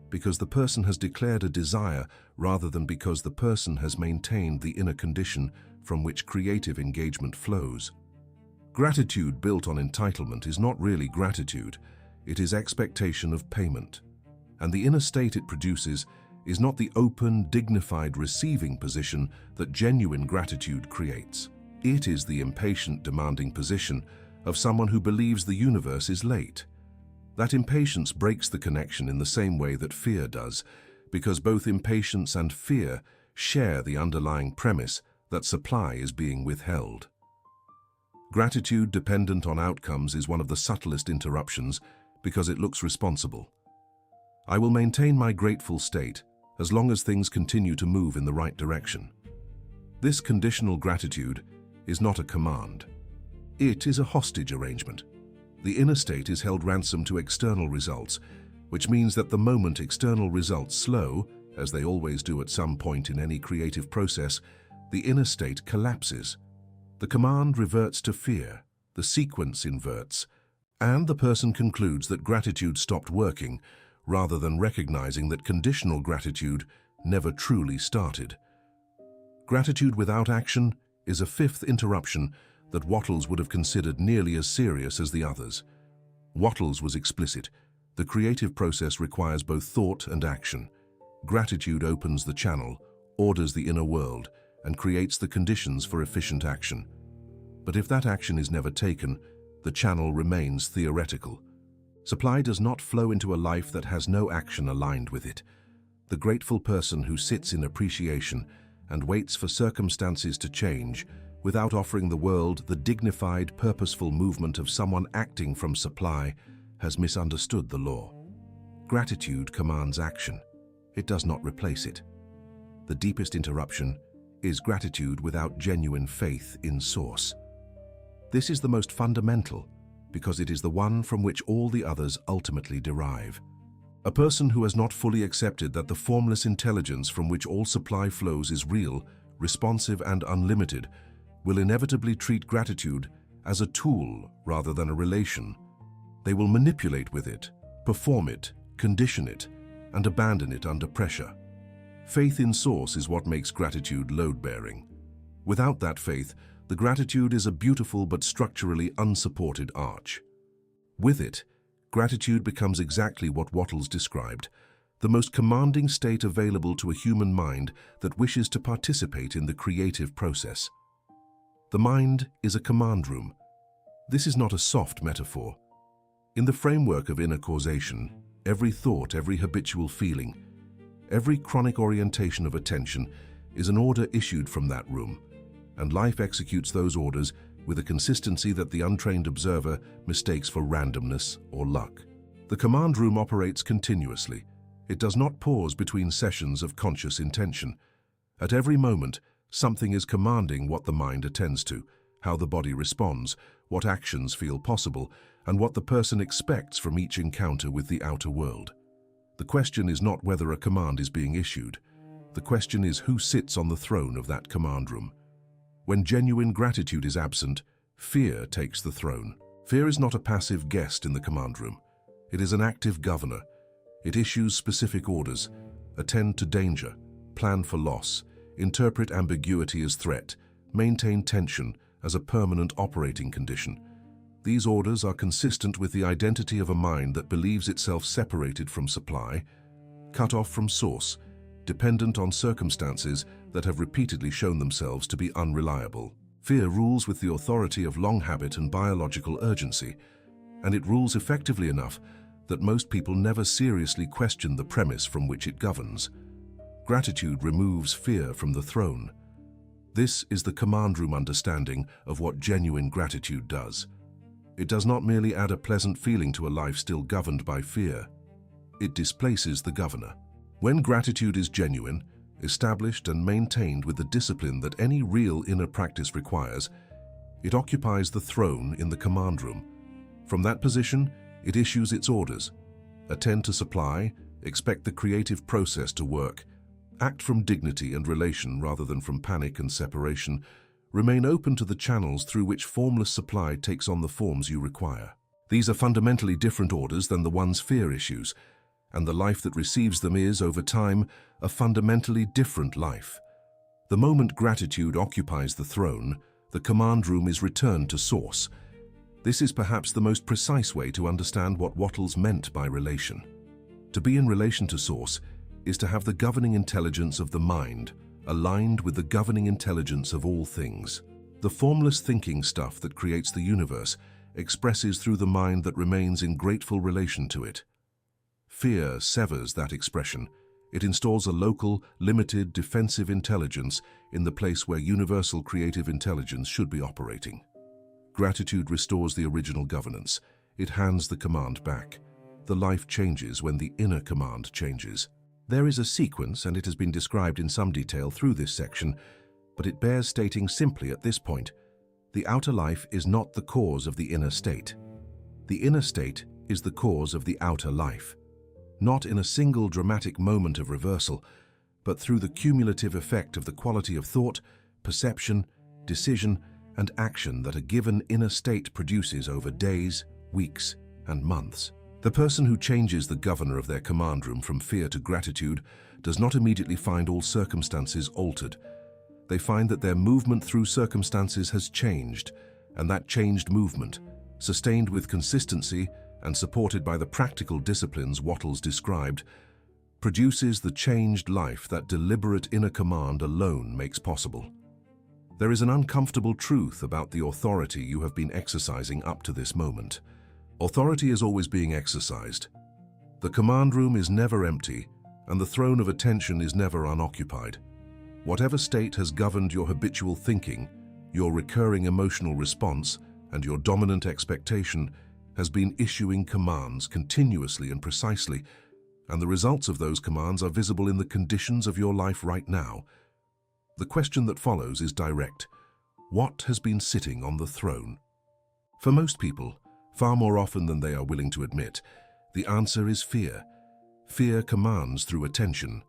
because the person has declared a desire rather than because the person has maintained the inner condition from which creative engagement flows. Gratitude built on entitlement is not really gratitude, it is expectation of payment. And the inner state it produces is not the open, dignified receiving position that genuine gratitude creates. It is the impatient, demanding position of someone who believes the universe is late. That impatience breaks the connection in the same way that fear does, because both impatience and fear share the underlying premise that supply is being withheld. Gratitude dependent on outcomes is one of the subtlest interruptions because it looks responsible. I will maintain my grateful state as long as things continue to move in the right direction. This conditional gratitude is not a command. It is a hostage arrangement. The inner state is held ransom to external results, which means that the moment external results slow, as they always do at some point in any creative process, the inner state collapses. The command reverts to fear, the sequence inverts, and the person concludes that gratitude stopped working, rather than recognizing that conditional gratitude never truly started. Gratitude without action is a fifth interruption that Wattles would have considered nearly as serious as the others. Wattles was explicit. The creative process requires both thought and action. Gratitude opens the channel, orders the inner world, and creates the conditions for efficient action. But if that action is never taken, the channel remains theoretical. Supply does not flow into a life that has no action aligned with it. The grateful person who sits in appreciation and waits for circumstances to change without offering the world the dignified, purposeful movement of someone acting from supply has misunderstood the law. Gratitude commands action. It does not replace it. The deepest interruption is gratitude without genuine faith in source. This is the most fundamental because it is the one from which all the others ultimately derive. A person who has not fully accepted that the formless intelligence from which all supply flows is real, responsive, and unlimited will inevitably treat gratitude as a tool rather than a relation. They will manipulate with it, perform it, condition it, and abandon it under pressure. Faith in Source is what makes gratitude load-bearing. Without that faith, the gratitude is a beautiful but structurally unsupported arch. With it, gratitude becomes exactly what Wattles described, the most commanding state available to a human mind that wishes to participate in the creative process. The mind is a command room. This is not a soft metaphor. In the framework of inner causation, every thought, every habitual feeling, every chronic orientation of attention is an order issued from that room, and life executes those orders with a consistency that the untrained observer mistakes for randomness or luck. The command room operates continuously. It does not pause between sessions of conscious intention. At every moment, something is commanding what the mind attends to, how the body responds, what actions feel possible, and what the person expects from each encounter with the outer world. The question is not whether a command is being issued. The question is who sits on the throne of that command room. When genuine gratitude is absent, fear takes the throne. Fear is not a passive guest in the command room. It is an active governor. It issues specific orders: attend to danger, plan for loss, interpret ambiguity as threat, maintain tension as a permanent operating condition. These orders are consistent with the identity of a mind that believes itself separated from supply, cut off from source, dependent on circumstances that have repeatedly shown themselves to be unreliable. Fear rules with the authority of long habit and biological urgency, and it rules effectively enough that most people never seriously question the premise from which it governs. Gratitude removes fear from the throne. This is the command room understanding of what genuine gratitude does. It does not merely add a pleasant feeling to a life still governed by fear. It displaces the governor. When gratitude is genuine, established and maintained with the discipline that any real inner practice requires, it occupies the throne in the command room. From that position, it issues its orders. Attend to supply, expect the creative process to work, act from dignity and relation rather than from panic and separation, remain open to the channels through which formless supply takes on the forms you require. These are fundamentally different orders than the ones fear issues, and the life that receives them is, over time, a fundamentally different life. The moment gratitude occupies the throne, the command room is returned to source. This is perhaps the most precise way to understand what Wattles meant by relation. To be in relation to source is to have the governing intelligence of the mind aligned with the governing intelligence of all things. The formless thinking stuff that creates the universe expresses through the mind that remains in grateful relation to it. Fear severs that expression. It installs a local, limited, defensive intelligence in the place where universal creative intelligence should be operating. Gratitude restores the original governance. It hands the command back. The life changes when the inner command changes. There is a sequence, and it has been described in some detail through this section, but it bears stating simply at this point: the outer life is not the cause of the inner state. The inner state is the cause of the outer life. Not in a single dramatic moment of reversal, but through the cumulative effect of the quality of thought, perception, decision, and action that a given inner state produces over days, weeks, and months. The person who changes the governor of their command room from fear to gratitude does not immediately find all circumstances altered. They find that their movement through circumstances has changed, and that changed movement, sustained with consistency and supported by the practical disciplines Wattles described, produces the changed life that deliberate inner command alone makes possible. There is an uncomfortable truth about the authority you have been exercising up to this moment. Authority is always being exercised. The command room is never empty, and the throne of attention is never unoccupied. Whatever state has governed your habitual thinking, your recurring emotional response, and your dominant expectation has been issuing commands continuously and precisely, and the results of those commands are visible in the conditions of your life right now. The question that follows is direct. What has been sitting on the throne? For most people, far more often than they are willing to admit, the answer is fear. Fear commands through attention.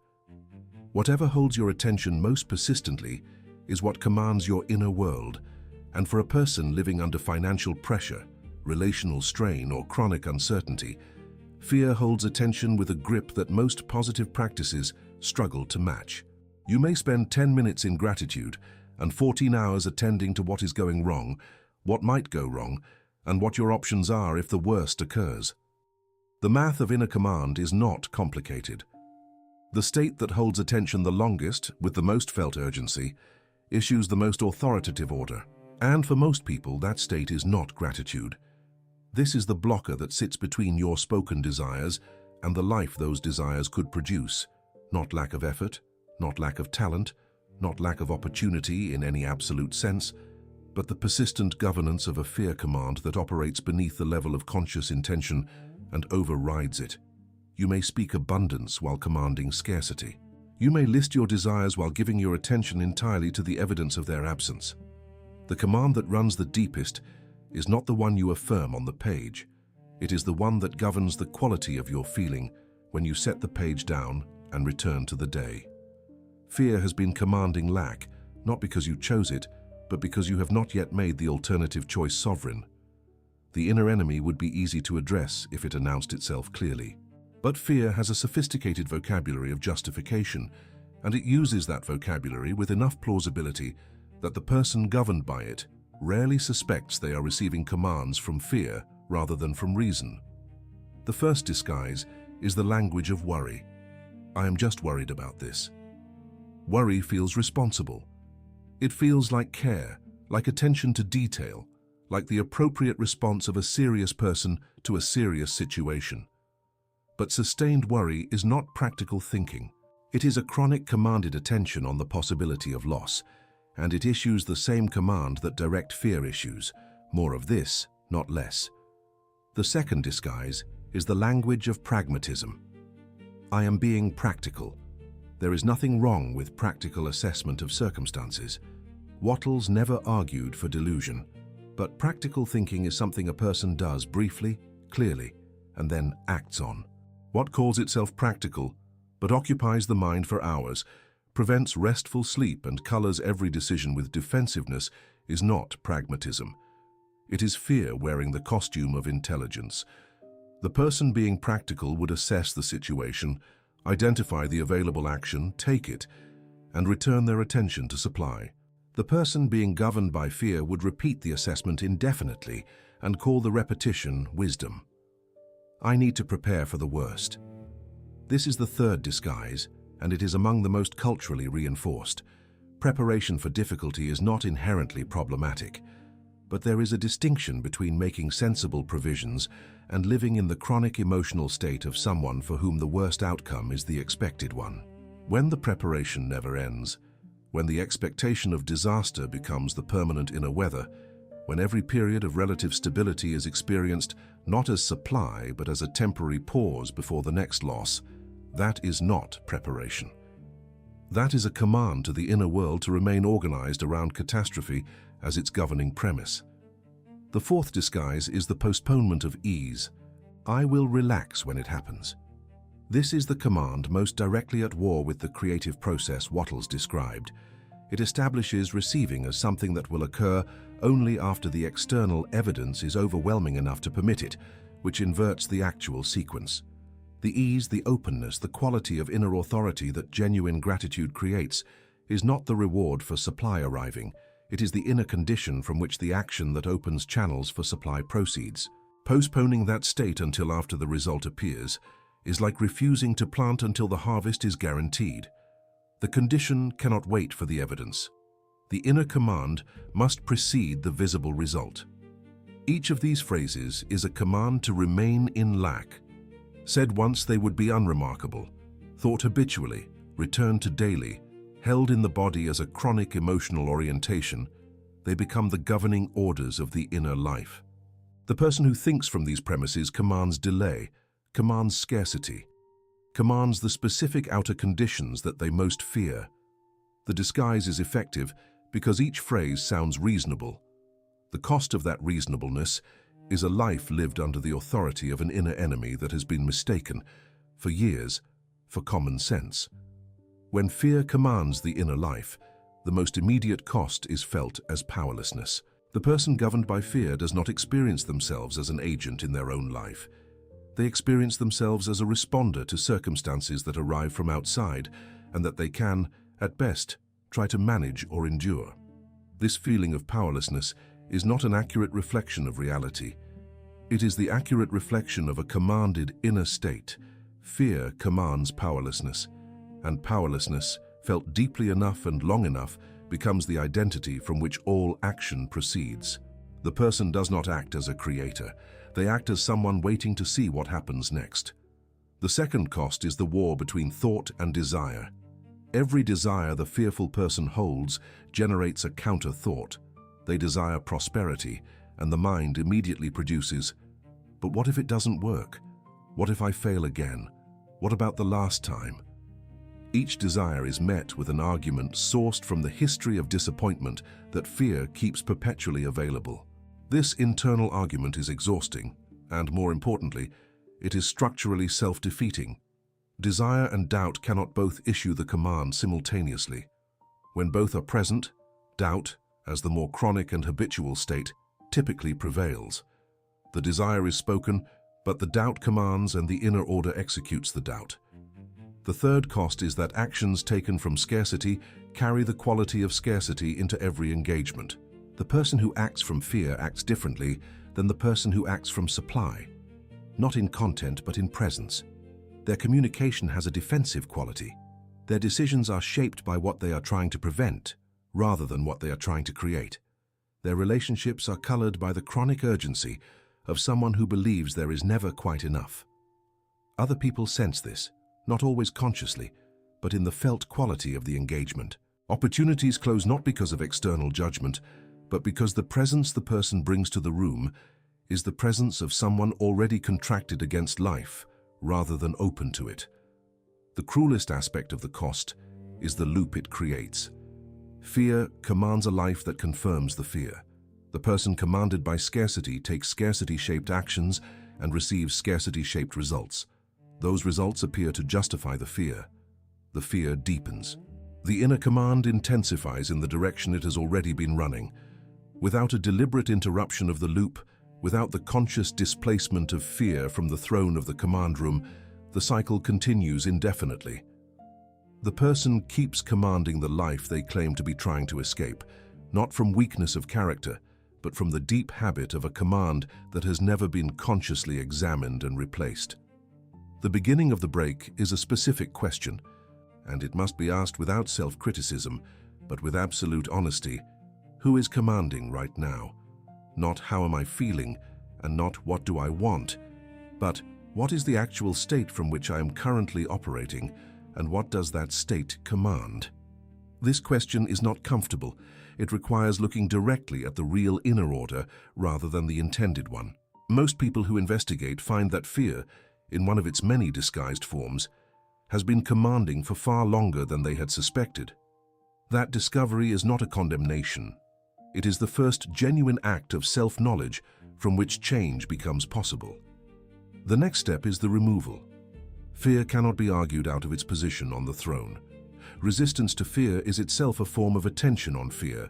Whatever holds your attention most persistently is what commands your inner world, and for a person living under financial pressure, relational strain, or chronic uncertainty, fear holds attention with a grip that most positive practices struggle to match. You may spend 10 minutes in gratitude and 14 hours attending to what is going wrong, what might go wrong, and what your options are if the worst occurs. The math of inner command is not complicated. The state that holds attention the longest, with the most felt urgency, issues the most authoritative order. And for most people, that state is not gratitude. This is the blocker that sits between your spoken desires and the life those desires could produce. Not lack of effort, not lack of talent, not lack of opportunity in any absolute sense, but the persistent governance of a fear command that operates beneath the level of conscious intention and overrides it. You may speak abundance while commanding scarcity. You may list your desires while giving your attention entirely to the evidence of their absence. The command that runs the deepest is not the one you affirm on the page. It is the one that governs the quality of your feeling when you set the page down and return to the day. Fear has been commanding lack, not because you chose it, but because you have not yet made the alternative choice sovereign. The inner enemy would be easy to address if it announced itself clearly. But fear has a sophisticated vocabulary of justification, and it uses that vocabulary with enough plausibility that the person governed by it rarely suspects they are receiving commands from fear rather than from reason. The first disguise is the language of worry. I am just worried about this. Worry feels responsible. It feels like care, like attention to detail, like the appropriate response of a serious person to a serious situation. But sustained worry is not practical thinking. It is a chronic commanded attention on the possibility of loss, and it issues the same command that direct fear issues, more of this, not less. The second disguise is the language of pragmatism. I am being practical. There is nothing wrong with practical assessment of circumstances. Wattles never argued for delusion, but practical thinking is something a person does briefly, clearly, and then acts on. What calls itself practical, but occupies the mind for hours, prevents restful sleep and colors every decision with defensiveness, is not pragmatism. It is fear wearing the costume of intelligence. The person being practical would assess the situation, identify the available action, take it, and return their attention to supply. The person being governed by fear would repeat the assessment indefinitely and call the repetition wisdom. I need to prepare for the worst. This is the third disguise, and it is among the most culturally reinforced. Preparation for difficulty is not inherently problematic, but there is a distinction between making sensible provisions and living in the chronic emotional state of someone for whom the worst outcome is the expected one. When the preparation never ends, when the expectation of disaster becomes the permanent inner weather, when every period of relative stability is experienced not as supply but as a temporary pause before the next loss, that is not preparation. That is a command to the inner world to remain organized around catastrophe as its governing premise. The fourth disguise is the postponement of ease. I will relax when it happens. This is the command most directly at war with the creative process Wattles described. It establishes receiving as something that will occur only after the external evidence is overwhelming enough to permit it, which inverts the actual sequence. The ease, the openness, the quality of inner authority that genuine gratitude creates is not the reward for supply arriving. It is the inner condition from which the action that opens channels for supply proceeds. Postponing that state until after the result appears is like refusing to plant until the harvest is guaranteed. The condition cannot wait for the evidence. The inner command must precede the visible result. Each of these phrases is a command to remain in lack. Said once, they would be unremarkable. Thought habitually, returned to daily, held in the body as a chronic emotional orientation, they become the governing orders of the inner life. The person who thinks from these premises commands delay, commands scarcity, commands the specific outer conditions that they most fear. The disguise is effective because each phrase sounds reasonable. The cost of that reasonableness is a life lived under the authority of an inner enemy that has been mistaken, for years, for common sense. When fear commands the inner life, the most immediate cost is felt as powerlessness. The person governed by fear does not experience themselves as an agent in their own life. They experience themselves as a responder to circumstances that arrive from outside and that they can, at best, try to manage or endure. This feeling of powerlessness is not an accurate reflection of reality. It is the accurate reflection of a commanded inner state. Fear commands powerlessness, and powerlessness, felt deeply enough and long enough, becomes the identity from which all action proceeds. The person does not act as a creator. They act as someone waiting to see what happens next. The second cost is the war between thought and desire. Every desire the fearful person holds generates a counter-thought. They desire prosperity, and the mind immediately produces, "But what if it doesn't work? What if I fail again? What about the last time?" Each desire is met with an argument sourced from the history of disappointment that fear keeps perpetually available. This internal argument is exhausting, and more importantly, it is structurally self-defeating. Desire and doubt cannot both issue the command simultaneously. When both are present, doubt, as the more chronic and habitual state, typically prevails. The desire is spoken, but the doubt commands and the inner order executes the doubt. The third cost is that actions taken from scarcity carry the quality of scarcity into every engagement. The person who acts from fear acts differently than the person who acts from supply, not in content but in presence. Their communication has a defensive quality. Their decisions are shaped by what they are trying to prevent, rather than what they are trying to create. Their relationships are colored by the chronic urgency of someone who believes there is never quite enough. Other people sense this, not always consciously, but in the felt quality of the engagement. Opportunities close not because of external judgment, but because the presence the person brings to the room is the presence of someone already contracted against life, rather than open to it. The cruelest aspect of the cost is the loop it creates. Fear commands a life that confirms the fear. The person commanded by scarcity takes scarcity-shaped actions and receives scarcity-shaped results. Those results appear to justify the fear. The fear deepens. The inner command intensifies in the direction it has already been running. Without a deliberate interruption of the loop, without the conscious displacement of fear from the throne of the command room, the cycle continues indefinitely. The person keeps commanding the life they claim to be trying to escape, not from weakness of character, but from the deep habit of a command that has never been consciously examined and replaced. The beginning of the break is a specific question, and it must be asked without self-criticism, but with absolute honesty. Who is commanding right now? Not how am I feeling, and not what do I want, but what is the actual state from which I am currently operating, and what does that state command? This question is not comfortable. It requires looking directly at the real inner order rather than the intended one. Most people who investigate find that fear, in one of its many disguised forms, has been commanding for far longer than they had suspected. That discovery is not a condemnation. It is the first genuine act of self-knowledge from which change becomes possible. The next step is the removal. Fear cannot be argued out of its position on the throne. Resistance to fear is itself a form of attention on fear,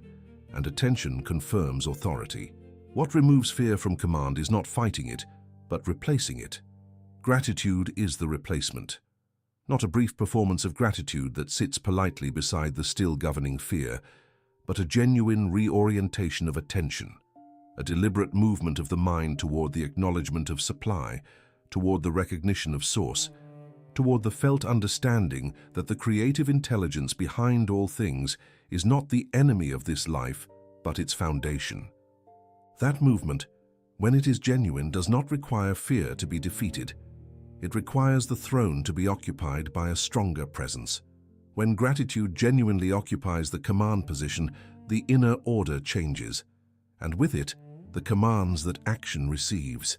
and attention confirms authority. What removes fear from command is not fighting it, but replacing it. Gratitude is the replacement. Not a brief performance of gratitude that sits politely beside the still governing fear, but a genuine reorientation of attention, a deliberate movement of the mind toward the acknowledgement of supply, toward the recognition of source, toward the felt understanding that the creative intelligence behind all things is not the enemy of this life, but its foundation. That movement, when it is genuine, does not require fear to be defeated. It requires the throne to be occupied by a stronger presence. When gratitude genuinely occupies the command position, the inner order changes, and with it, the commands that action receives.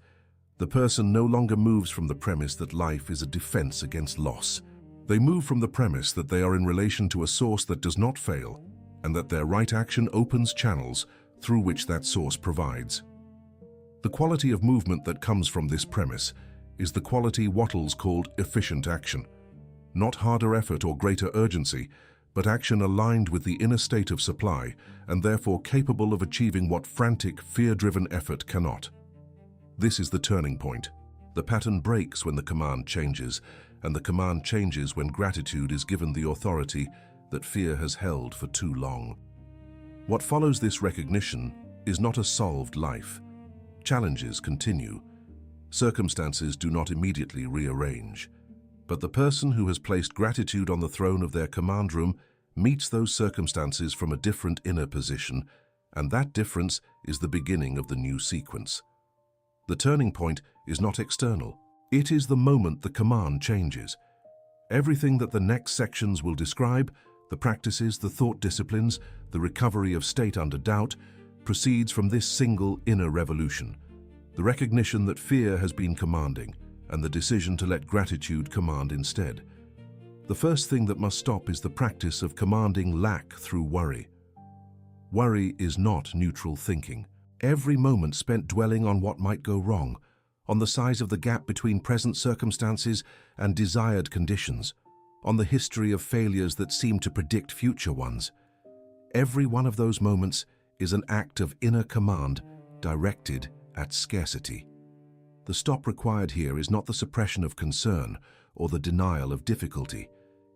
The person no longer moves from the premise that life is a defense against loss. They move from the premise that they are in relation to a source that does not fail, and that their right action opens channels through which that source provides. The quality of movement that comes from this premise is the quality Wattles called efficient action. Not harder effort or greater urgency, but action aligned with the inner state of supply and therefore capable of achieving what frantic, fear-driven effort cannot. This is the turning point. The pattern breaks when the command changes, and the command changes when gratitude is given the authority that fear has held for too long. What follows this recognition is not a solved life. Challenges continue. Circumstances do not immediately rearrange. But the person who has placed gratitude on the throne of their command room meets those circumstances from a different inner position, and that difference is the beginning of the new sequence. The turning point is not external. It is the moment the command changes. Everything that the next sections will describe, the practices, the thought disciplines, the recovery of state under doubt, proceeds from this single inner revolution. The recognition that fear has been commanding, and the decision to let gratitude command instead. The first thing that must stop is the practice of commanding lack through worry. Worry is not neutral thinking. Every moment spent dwelling on what might go wrong, on the size of the gap between present circumstances and desired conditions, on the history of failures that seem to predict future ones. Every one of those moments is an act of inner command directed at scarcity. The stop required here is not the suppression of concern or the denial of difficulty.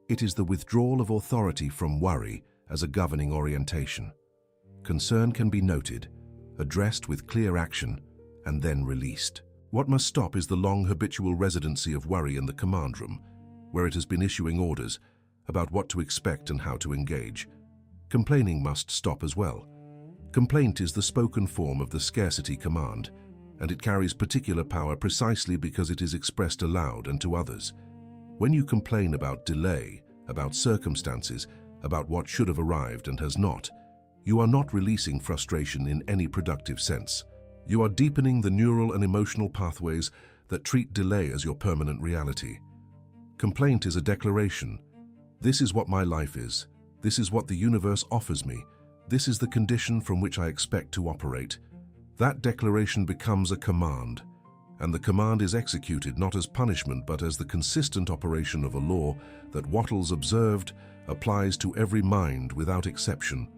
It is the withdrawal of authority from worry as a governing orientation. Concern can be noted, addressed with clear action, and then released. What must stop is the long habitual residency of worry in the command room, where it has been issuing orders about what to expect and how to engage. Complaining must stop as well. Complaint is the spoken form of the scarcity command, and it carries particular power precisely because it is expressed aloud and to others. When you complain about delay, about circumstances, about what should have arrived and has not, you are not releasing frustration in any productive sense. You are deepening the neural and emotional pathways that treat delay as your permanent reality. Complaint is a declaration. This is what my life is. This is what the universe offers me. This is the condition from which I expect to operate. That declaration becomes a command, and the command is executed not as punishment but as the consistent operation of a law that Wattles observed applies to every mind without exception.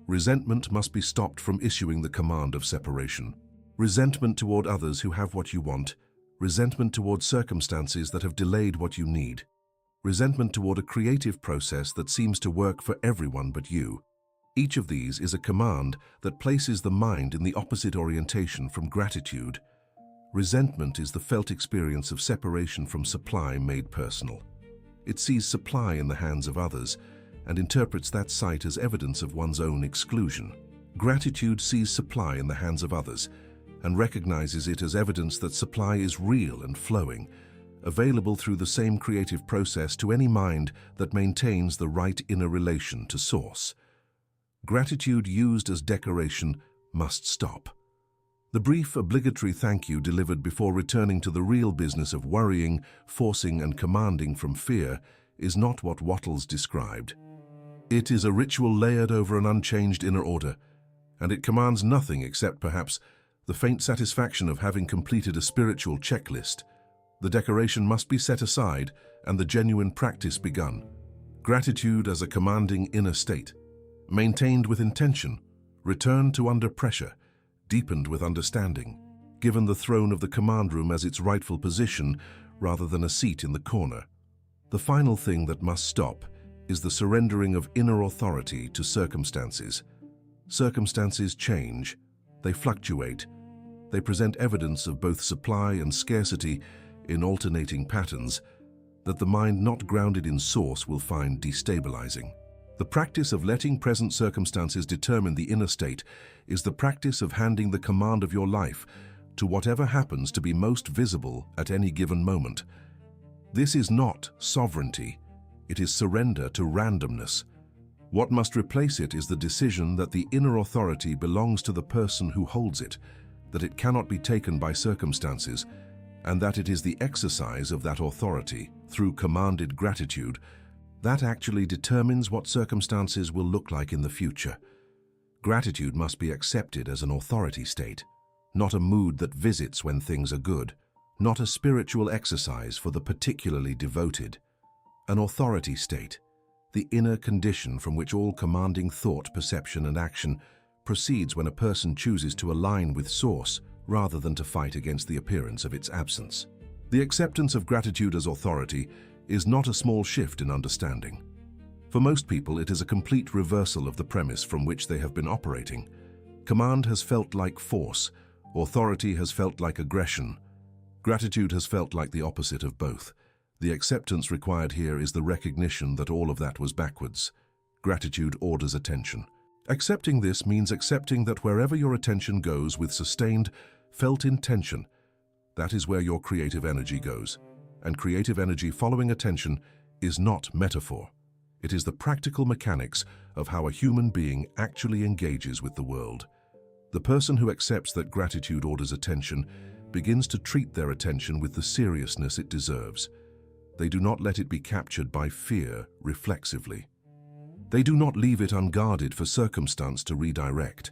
Resentment must be stopped from issuing the command of separation. Resentment toward others who have what you want, resentment toward circumstances that have delayed what you need, resentment toward a creative process that seems to work for everyone but you. Each of these is a command that places the mind in the opposite orientation from gratitude. Resentment is the felt experience of separation from supply made personal. It sees supply in the hands of others and interprets that sight as evidence of one's own exclusion. Gratitude sees supply in the hands of others and recognizes it as evidence that supply is real and flowing, available through the same creative process to any mind that maintains the right inner relation to source. Gratitude used as decoration must stop. The brief, obligatory thank you delivered before returning to the real business of worrying, forcing, and commanding from fear is not what Wattles described. It is a ritual layered over an unchanged inner order, and it commands nothing except, perhaps, the faint satisfaction of having completed a spiritual checklist. The decoration must be set aside and the genuine practice begun. Gratitude as a commanding inner state, maintained with intention, returned to under pressure, deepened with understanding, given the throne of the command room as its rightful position rather than a seat in the corner. The final thing that must stop is the surrendering of inner authority to circumstances. Circumstances change, they fluctuate, they present evidence of both supply and scarcity in alternating patterns that the mind not grounded in source will find destabilizing. The practice of letting present circumstances determine the inner state is the practice of handing the command of your life to whatever happens to be most visible at any given moment. This is not sovereignty, it is surrender to randomness. What must replace it is the decision that the inner authority belongs to the person who holds it, that it cannot be taken by circumstances, and that it is the exercise of that authority, through commanded gratitude, that actually determines what circumstances will look like in the future. Gratitude must be accepted as an authority state, not a mood that visits when things are good, not a spiritual exercise for the particularly devoted. An authority state, the inner condition from which all commanding thought, perception, and action proceeds when a person chooses to align with Source rather than to fight against the appearance of its absence. The acceptance of gratitude as authority is not a small shift in understanding. For most people, it is a complete reversal of the premise from which they have been operating. Command has felt like force, authority has felt like aggression. Gratitude has felt like the opposite of both. The acceptance required here is the recognition that all of that was backwards. Gratitude orders attention. Accepting this means accepting that wherever your attention goes with sustained, felt intention, that is where your creative energy goes. And creative energy following attention is not metaphor. It is the practical mechanics of how a human being actually engages with the world. The person who accepts that gratitude orders attention begins to treat their attention with the seriousness it deserves. They do not let it be captured by fear reflexively. They do not leave it unguarded for circumstance to redirect.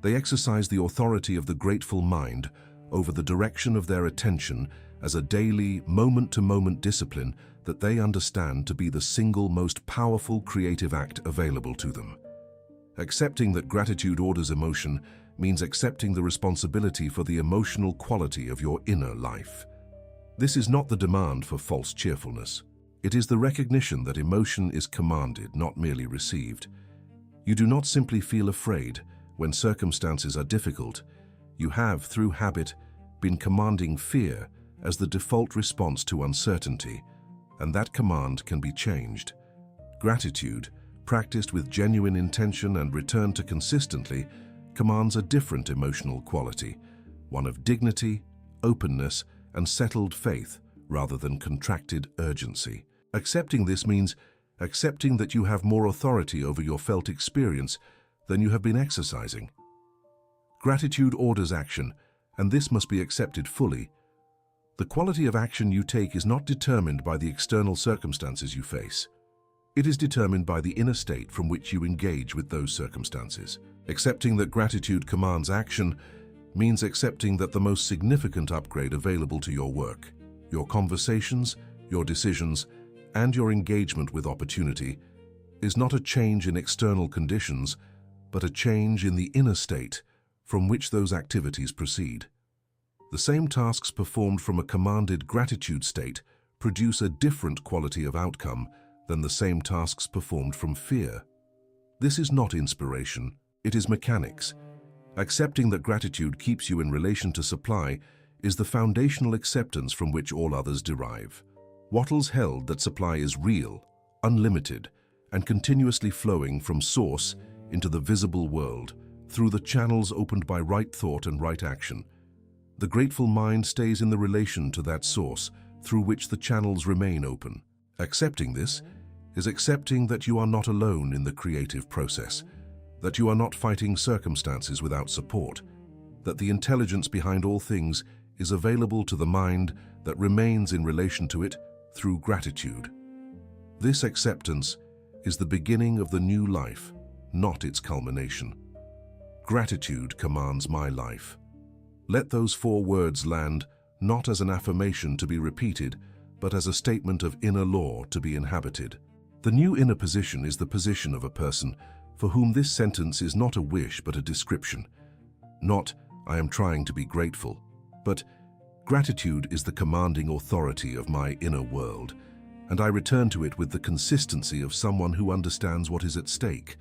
They exercise the authority of the grateful mind over the direction of their attention as a daily, moment-to-moment discipline that they understand to be the single most powerful creative act available to them. Accepting that gratitude orders emotion means accepting the responsibility for the emotional quality of your inner life. This is not the demand for false cheerfulness. It is the recognition that emotion is commanded, not merely received. You do not simply feel afraid when circumstances are difficult. You have, through habit, been commanding fear as the default response to uncertainty, and that command can be changed. Gratitude, practiced with genuine intention and returned to consistently, commands a different emotional quality, one of dignity, openness, and settled faith rather than contracted urgency. Accepting this means accepting that you have more authority over your felt experience than you have been exercising. Gratitude orders action, and this must be accepted fully. The quality of action you take is not determined by the external circumstances you face. It is determined by the inner state from which you engage with those circumstances. Accepting that gratitude commands action means accepting that the most significant upgrade available to your work, your conversations, your decisions, and your engagement with opportunity is not a change in external conditions, but a change in the inner state from which those activities proceed. The same tasks performed from a commanded gratitude state produce a different quality of outcome than the same tasks performed from fear. This is not inspiration, it is mechanics. Accepting that gratitude keeps you in relation to supply is the foundational acceptance from which all others derive. Wattles held that supply is real, unlimited, and continuously flowing from source into the visible world through the channels opened by right thought and right action. The grateful mind stays in the relation to that source through which the channels remain open. Accepting this is accepting that you are not alone in the creative process, that you are not fighting circumstances without support, that the intelligence behind all things is available to the mind that remains in relation to it through gratitude. This acceptance is the beginning of the new life, not its culmination. Gratitude commands my life. Let those 4 words land not as an affirmation to be repeated, but as a statement of inner law to be inhabited. The new inner position is the position of a person for whom this sentence is not a wish but a description. Not, I am trying to be grateful, but gratitude is the commanding authority of my inner world, and I return to it with the consistency of someone who understands what is at stake.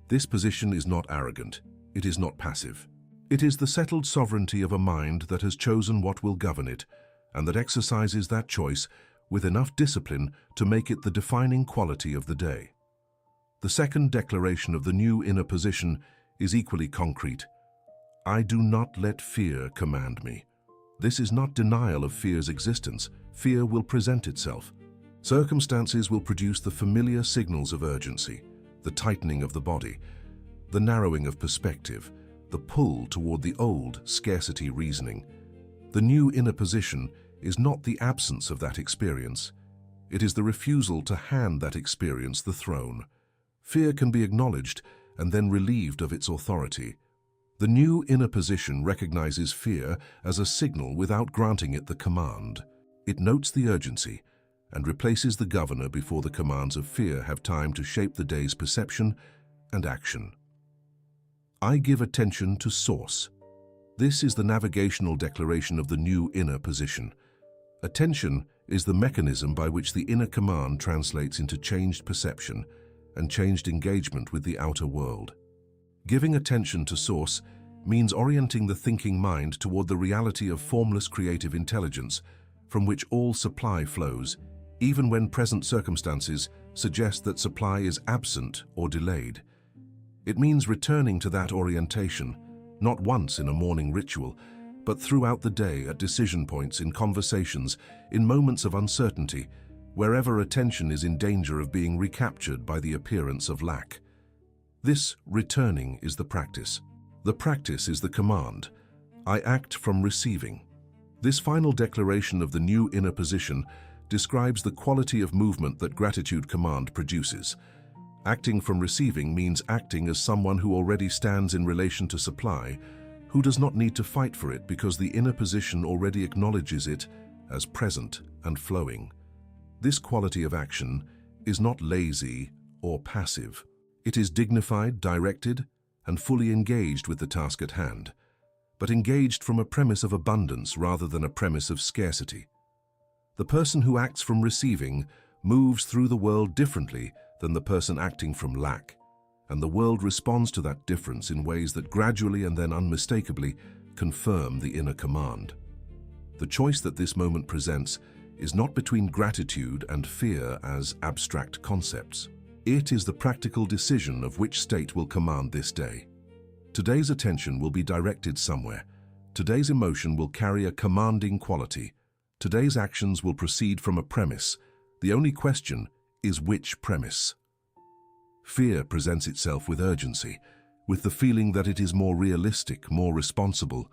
This position is not arrogant, it is not passive. It is the settled sovereignty of a mind that has chosen what will govern it, and that exercises that choice with enough discipline to make it the defining quality of the day. The second declaration of the new inner position is equally concrete. I do not let fear command me. This is not denial of fear's existence. Fear will present itself. Circumstances will produce the familiar signals of urgency, the tightening of the body, the narrowing of perspective, the pull toward the old scarcity reasoning. The new inner position is not the absence of that experience. It is the refusal to hand that experience the throne. Fear can be acknowledged and then relieved of its authority. The new inner position recognizes fear as a signal without granting it the command. It notes the urgency and replaces the governor before the commands of fear have time to shape the day's perception and action. I give attention to source. This is the navigational declaration of the new inner position. Attention is the mechanism by which the inner command translates into changed perception and changed engagement with the outer world. Giving attention to source means orienting the thinking mind toward the reality of formless creative intelligence from which all supply flows, even when present circumstances suggest that supply is absent or delayed. It means returning to that orientation, not once in a morning ritual, but throughout the day at decision points, in conversations, in moments of uncertainty, wherever attention is in danger of being recaptured by the appearance of lack. This returning is the practice. The practice is the command. I act from receiving. This final declaration of the new inner position describes the quality of movement that gratitude command produces. Acting from receiving means acting as someone who already stands in relation to supply, who does not need to fight for it because the inner position already acknowledges it as present and flowing. This quality of action is not lazy or passive. It is dignified, directed, and fully engaged with the task at hand, but engaged from a premise of abundance rather than a premise of scarcity. The person who acts from receiving moves through the world differently than the person acting from lack, and the world responds to that difference in ways that gradually and then unmistakably confirm the inner command. The choice that this moment presents is not between gratitude and fear as abstract concepts. It is the practical decision of which state will command this day. Today's attention will be directed somewhere. Today's emotion will carry a commanding quality. Today's actions will proceed from a premise. The only question is which premise. Fear presents itself with urgency, with the feeling that it is more realistic, more responsible,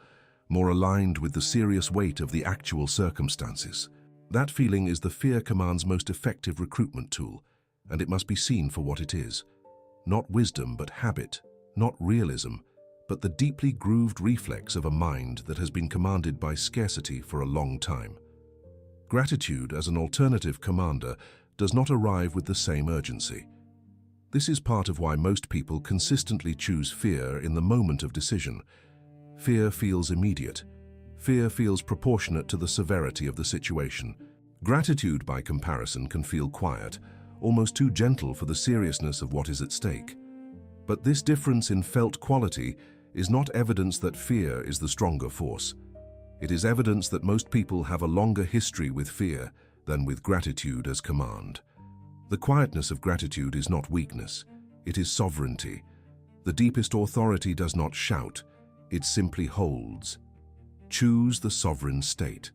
more aligned with the serious weight of the actual circumstances. That feeling is the fear command's most effective recruitment tool, and it must be seen for what it is. Not wisdom, but habit. Not realism, but the deeply grooved reflex of a mind that has been commanded by scarcity for a long time. Gratitude as an alternative commander does not arrive with the same urgency. This is part of why most people consistently choose fear in the moment of decision. Fear feels immediate. Fear feels proportionate to the severity of the situation. Gratitude, by comparison, can feel quiet, almost too gentle for the seriousness of what is at stake. But this difference in felt quality is not evidence that fear is the stronger force. It is evidence that most people have a longer history with fear than with gratitude as command. The quietness of gratitude is not weakness, it is sovereignty. The deepest authority does not shout, it simply holds. Choose the sovereign state.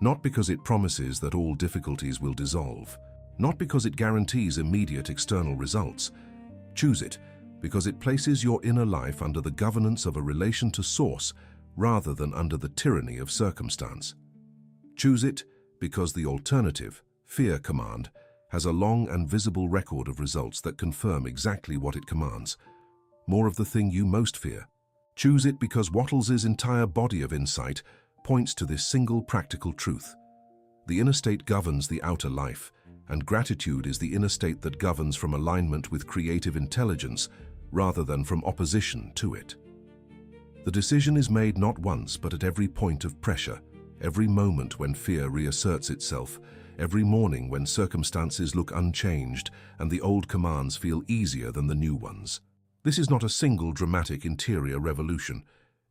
Not because it promises that all difficulties will dissolve, not because it guarantees immediate external results. Choose it because it places your inner life under the governance of a relation to source rather than under the tyranny of circumstance. Choose it because the alternative, fear command, has a long and visible record of results that confirm exactly what it commands, more of the thing you most fear. Choose it because Wattles's entire body of insight points to this single practical truth. The inner state governs the outer life, and gratitude is the inner state that governs from alignment with creative intelligence rather than from opposition to it. The decision is made not once but at every point of pressure, every moment when fear reasserts itself, every morning when circumstances look unchanged and the old commands feel easier than the new ones. This is not a single dramatic interior revolution.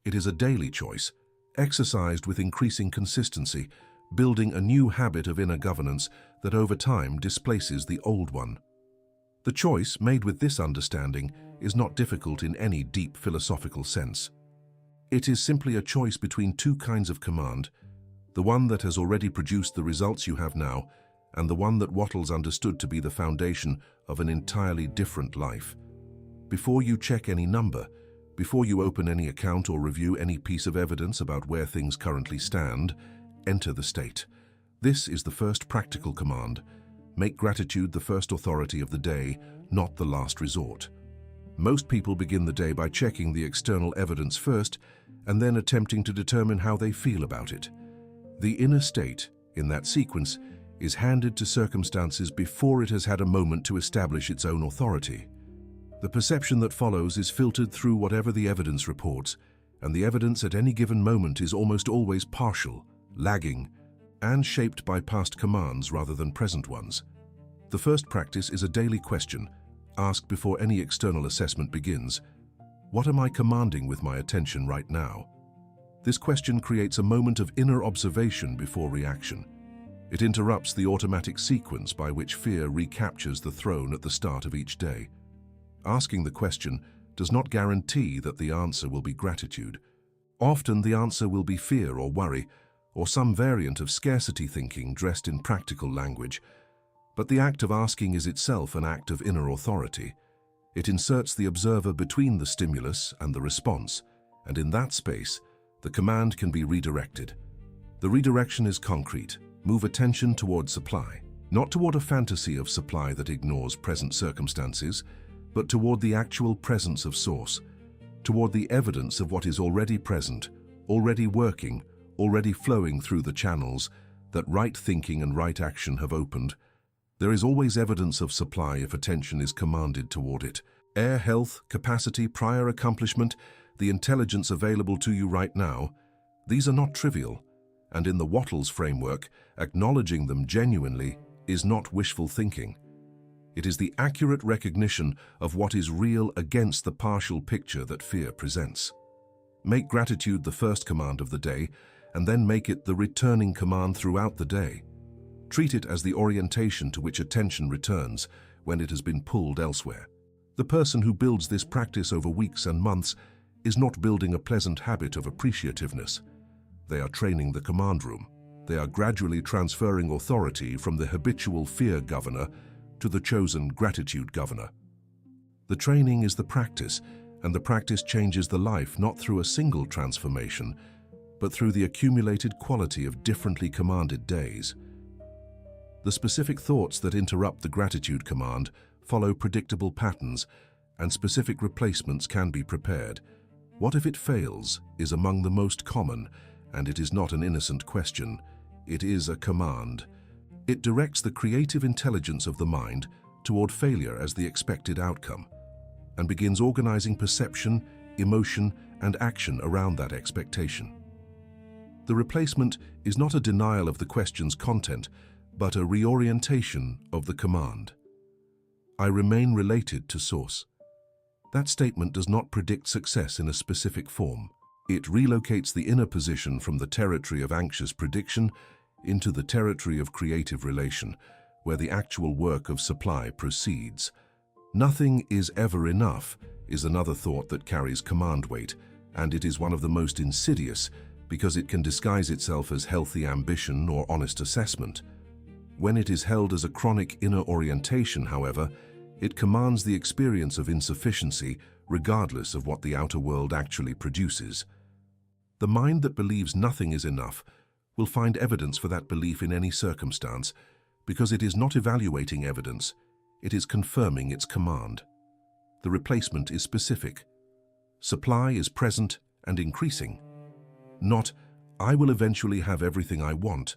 It is a daily choice, exercised with increasing consistency, building a new habit of inner governance that over time displaces the old one. The choice, made with this understanding, is not difficult in any deep philosophical sense. It is simply a choice between two kinds of command, the one that has already produced the results you have now, and the one that Wattles understood to be the foundation of an entirely different life. Before you check any number, before you open any account or review any piece of evidence about where things currently stand, enter the state. This is the first practical command. Make gratitude the first authority of the day, not the last resort. Most people begin the day by checking the external evidence first and then attempting to determine how they feel about it. The inner state, in that sequence, is handed to circumstances before it has had a moment to establish its own authority. The perception that follows is filtered through whatever the evidence reports, and the evidence at any given moment is almost always partial, lagging, and shaped by past commands rather than present ones. The first practice is a daily question, asked before any external assessment begins. What am I commanding with my attention right now? This question creates a moment of inner observation before reaction. It interrupts the automatic sequence by which fear recaptures the throne at the start of each day. Asking the question does not guarantee that the answer will be gratitude. Often the answer will be fear or worry, or some variant of scarcity thinking dressed in practical language. But the act of asking is itself an act of inner authority. It inserts the observer between the stimulus and the response, and in that space, the command can be redirected. The redirection is concrete. Move attention toward supply, not toward a fantasy of supply that ignores present circumstances, but toward the actual presence of source, toward the evidence of what is already present, already working, already flowing through the channels that right thinking and right action have opened. There is always evidence of supply if attention is commanded toward it. Air, health, capacity, prior accomplishment, the intelligence available to you right now, these are not trivial, and in the Wattles framework, acknowledging them genuinely is not wishful thinking. It is the accurate recognition of what is real against the partial picture that fear presents. Make gratitude the first command of the day, and then make it the returning command throughout the day. Treat it as the orientation to which attention returns when it has been pulled elsewhere. The person who builds this practice over weeks and months is not building a pleasant habit of appreciativeness. They are training the command room. They are gradually transferring authority from the habitual fear governor to the chosen gratitude governor. The training is the practice, and the practice changes the life not through a single transformation, but through the accumulated quality of differently commanded days. The specific thoughts that interrupt the gratitude command follow predictable patterns, and specific replacements can be prepared. What if it fails is among the most common, and it is not an innocent question. It is a command. It directs the creative intelligence of the mind toward failure as the expected outcome, and begins organizing perception, emotion, and action around that expectation. The replacement is not a denial of the question's content, but a reorientation of the command. I remain related to source. That statement does not predict success in a specific form. It relocates the inner position from the territory of anxious prediction into the territory of creative relation, where the actual work of supply proceeds. Nothing is ever enough is another thought that carries command weight, and it is one of the most insidious because it can disguise itself as healthy ambition or honest assessment. When it is held as a chronic inner orientation, however, it commands the experience of insufficiency regardless of what the outer world actually produces. The mind that believes nothing is enough will find evidence for that belief in any circumstance because it is not evaluating evidence, it is confirming its command. The replacement is specific. Supply is present and increasing. Not, I will eventually have everything I want,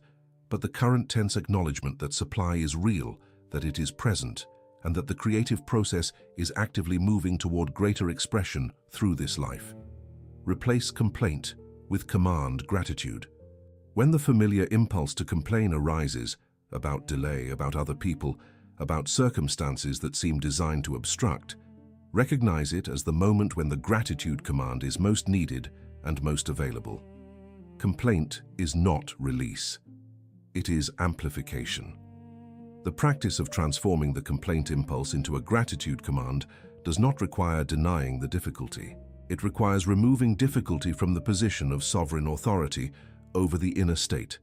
but the current tense acknowledgement that supply is real, that it is present, and that the creative process is actively moving toward greater expression through this life. Replace complaint with command gratitude. When the familiar impulse to complain arises, about delay, about other people, about circumstances that seem designed to obstruct, recognize it as the moment when the gratitude command is most needed and most available. Complaint is not release. It is amplification. The practice of transforming the complaint impulse into a gratitude command does not require denying the difficulty. It requires removing difficulty from the position of sovereign authority over the inner state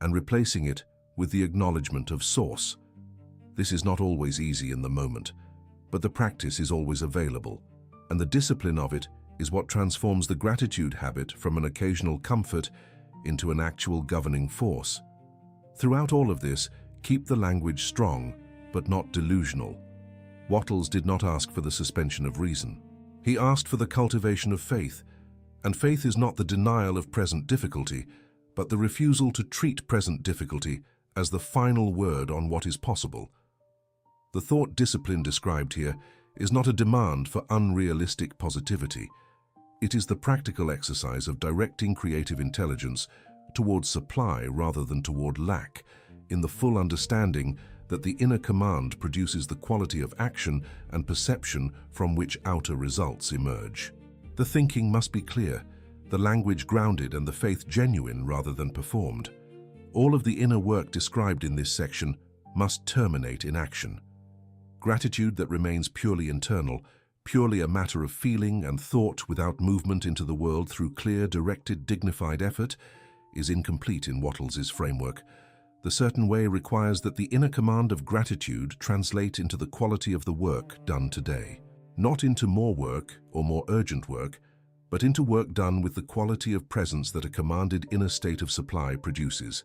and replacing it with the acknowledgement of source. This is not always easy in the moment, but the practice is always available, and the discipline of it is what transforms the gratitude habit from an occasional comfort into an actual governing force. Throughout all of this, keep the language strong, but not delusional. Wattles did not ask for the suspension of reason. He asked for the cultivation of faith, and faith is not the denial of present difficulty, but the refusal to treat present difficulty as the final word on what is possible. The thought discipline described here is not a demand for unrealistic positivity. It is the practical exercise of directing creative intelligence toward supply rather than toward lack, in the full understanding that the inner command produces the quality of action and perception from which outer results emerge. The thinking must be clear, the language grounded, and the faith genuine rather than performed. All of the inner work described in this section must terminate in action. Gratitude that remains purely internal, purely a matter of feeling and thought without movement into the world through clear, directed, dignified effort, is incomplete in Wattles's framework. The certain way requires that the inner command of gratitude translate into the quality of the work done today. Not into more work or more urgent work, but into work done with the quality of presence that a commanded inner state of supply produces.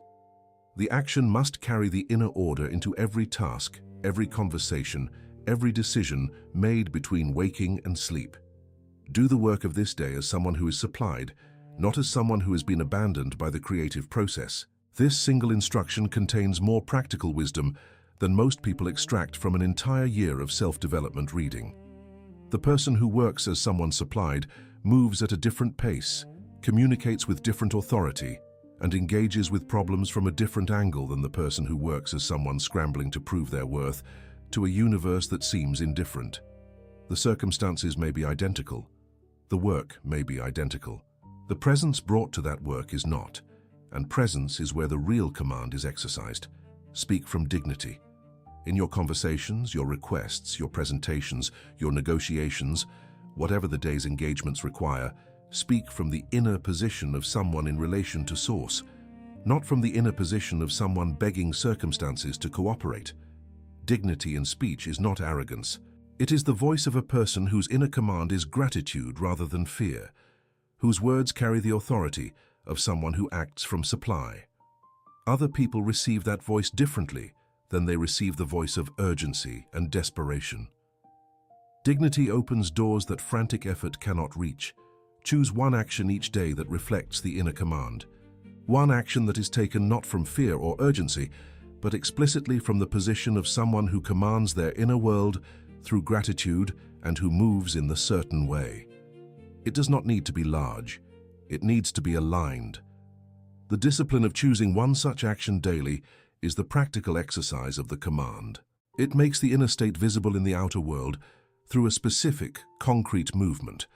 The action must carry the inner order into every task, every conversation, every decision made between waking and sleep. Do the work of this day as someone who is supplied, not as someone who has been abandoned by the creative process. This single instruction contains more practical wisdom than most people extract from an entire year of self-development reading. The person who works as someone supplied moves at a different pace, communicates with different authority, and engages with problems from a different angle than the person who works as someone scrambling to prove their worth to a universe that seems indifferent. The circumstances may be identical. The work may be identical. The presence brought to that work is not, and presence is where the real command is exercised. Speak from dignity. In your conversations, your requests, your presentations, your negotiations, whatever the day's engagements require, speak from the inner position of someone in relation to source, not from the inner position of someone begging circumstances to cooperate. Dignity in speech is not arrogance. It is the voice of a person whose inner command is gratitude rather than fear, whose words carry the authority of someone who acts from supply. Other people receive that voice differently than they receive the voice of urgency and desperation. Dignity opens doors that frantic effort cannot reach. Choose one action each day that reflects the inner command. One action that is taken not from fear or urgency, but explicitly from the position of someone who commands their inner world through gratitude and who moves in the certain way. It does not need to be large. It needs to be aligned. The discipline of choosing one such action daily is the practical exercise of the command. It makes the inner state visible in the outer world through a specific, concrete movement,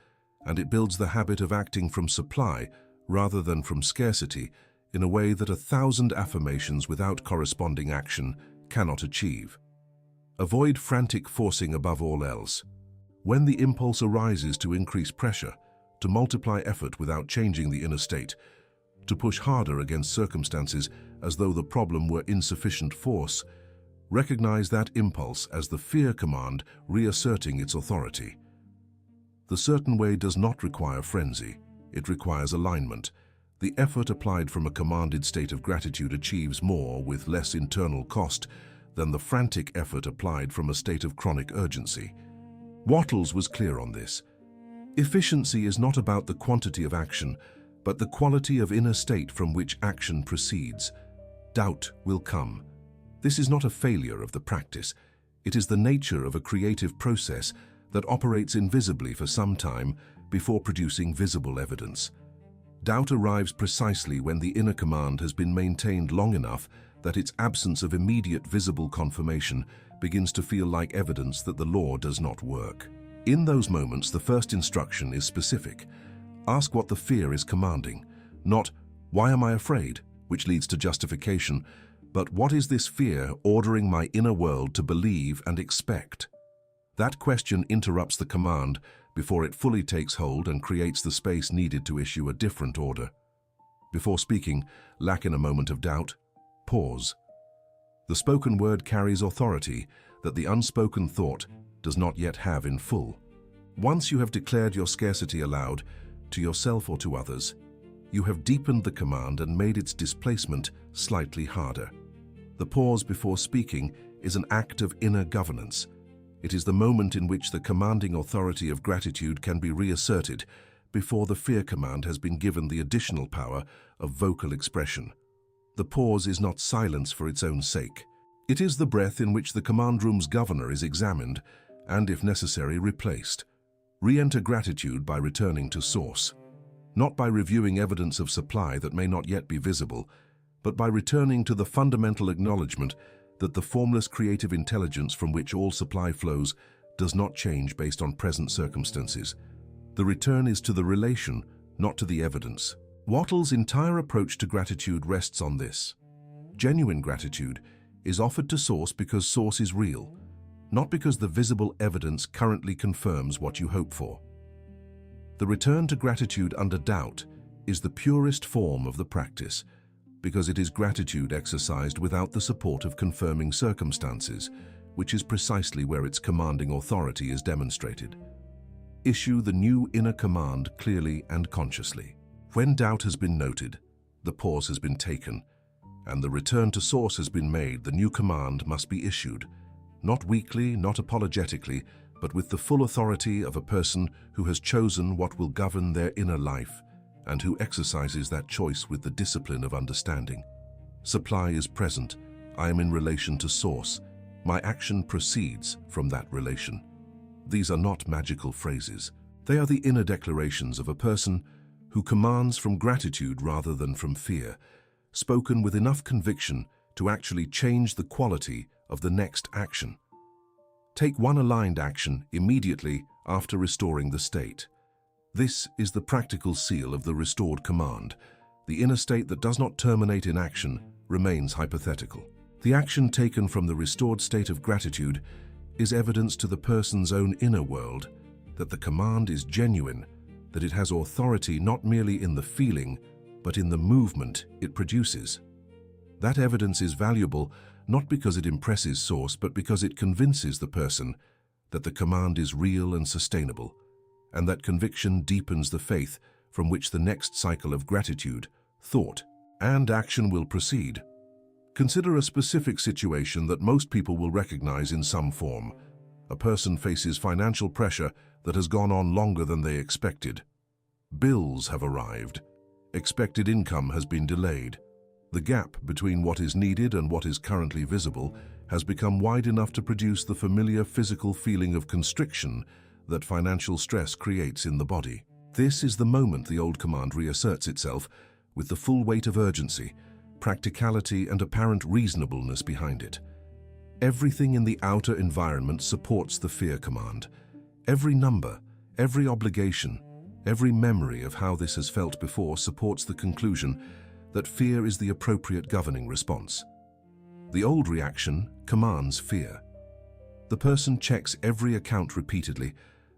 and it builds the habit of acting from supply rather than from scarcity in a way that 1,000 affirmations without corresponding action cannot achieve. Avoid frantic forcing above all else. When the impulse arises to increase pressure, to multiply effort without changing the inner state, to push harder against circumstances as though the problem were insufficient force, recognize that impulse as the fear command reasserting its authority. The certain way does not require frenzy. It requires alignment. The effort applied from a commanded state of gratitude achieves more with less internal cost than the frantic effort applied from a state of chronic urgency. Wattles was clear on this. Efficiency is not about the quantity of action, but the quality of inner state from which action proceeds. Doubt will come. This is not a failure of the practice. It is the nature of a creative process that operates invisibly for some time before producing visible evidence. Doubt arrives precisely when the inner command has been maintained long enough that its absence of immediate visible confirmation begins to feel like evidence that the law does not work. In those moments, the first instruction is specific. Ask what the fear is commanding, not "Why am I afraid?" which leads to justification, but what is this fear ordering my inner world to believe and expect? That question interrupts the command before it fully takes hold and creates the space needed to issue a different order. Before speaking, lack in a moment of doubt, pause. The spoken word carries authority that the unspoken thought does not yet have in full. Once you have declared your scarcity aloud, to yourself or to others, you have deepened the command and made its displacement slightly harder. The pause before speaking is an act of inner governance. It is the moment in which the commanding authority of gratitude can be reasserted before the fear command has been given the additional power of vocal expression. The pause is not silence for its own sake. It is the breath in which the command room's governor is examined and, if necessary, replaced. Re-enter gratitude by returning to source. Not by reviewing evidence of supply that may not yet be visible, but by returning to the fundamental acknowledgement that the formless creative intelligence from which all supply flows does not change based on present circumstances. The return is to the relation, not to the evidence. Wattles' entire approach to gratitude rests on this. Genuine gratitude is offered to source because source is real, not because the visible evidence currently confirms what you hope for. The return to gratitude under doubt is the purest form of the practice, because it is gratitude exercised without the support of confirming circumstances, which is precisely where its commanding authority is demonstrated. Issue the new inner command clearly and consciously. When doubt has been noted, the pause has been taken, and the return to source has been made, the new command must be issued, not weakly, not apologetically, but with the full authority of a person who has chosen what will govern their inner life and who exercises that choice with the discipline of understanding. Supply is present. I am in relation to source. My action proceeds from that relation. These are not magical phrases. They are the inner declarations of a person who commands from gratitude rather than from fear, spoken with enough conviction to actually change the quality of the next action. Take one aligned action immediately after restoring the state. This is the practical seal of the restored command. The inner state that does not terminate in action remains hypothetical. The action taken from the restored state of gratitude is evidence to the person's own inner world that the command is genuine, that it has authority not merely in the feeling, but in the movement it produces. That evidence is valuable not because it impresses source, but because it convinces the person that the command is real and sustainable, and that conviction deepens the faith from which the next cycle of gratitude, thought, and action will proceed. Consider a specific situation that most people will recognize in some form. A person faces financial pressure that has gone on longer than they expected. Bills have arrived. Expected income has been delayed. The gap between what is needed and what is currently visible has become wide enough to produce the familiar physical feeling of constriction that financial stress creates in the body. This is the moment the old command reasserts itself with the full weight of urgency, practicality, and apparent reasonableness behind it. Everything in the outer environment supports the fear command. Every number, every obligation, every memory of how this has felt before supports the conclusion that fear is the appropriate governing response. The old reaction commands fear. The person checks every account repeatedly,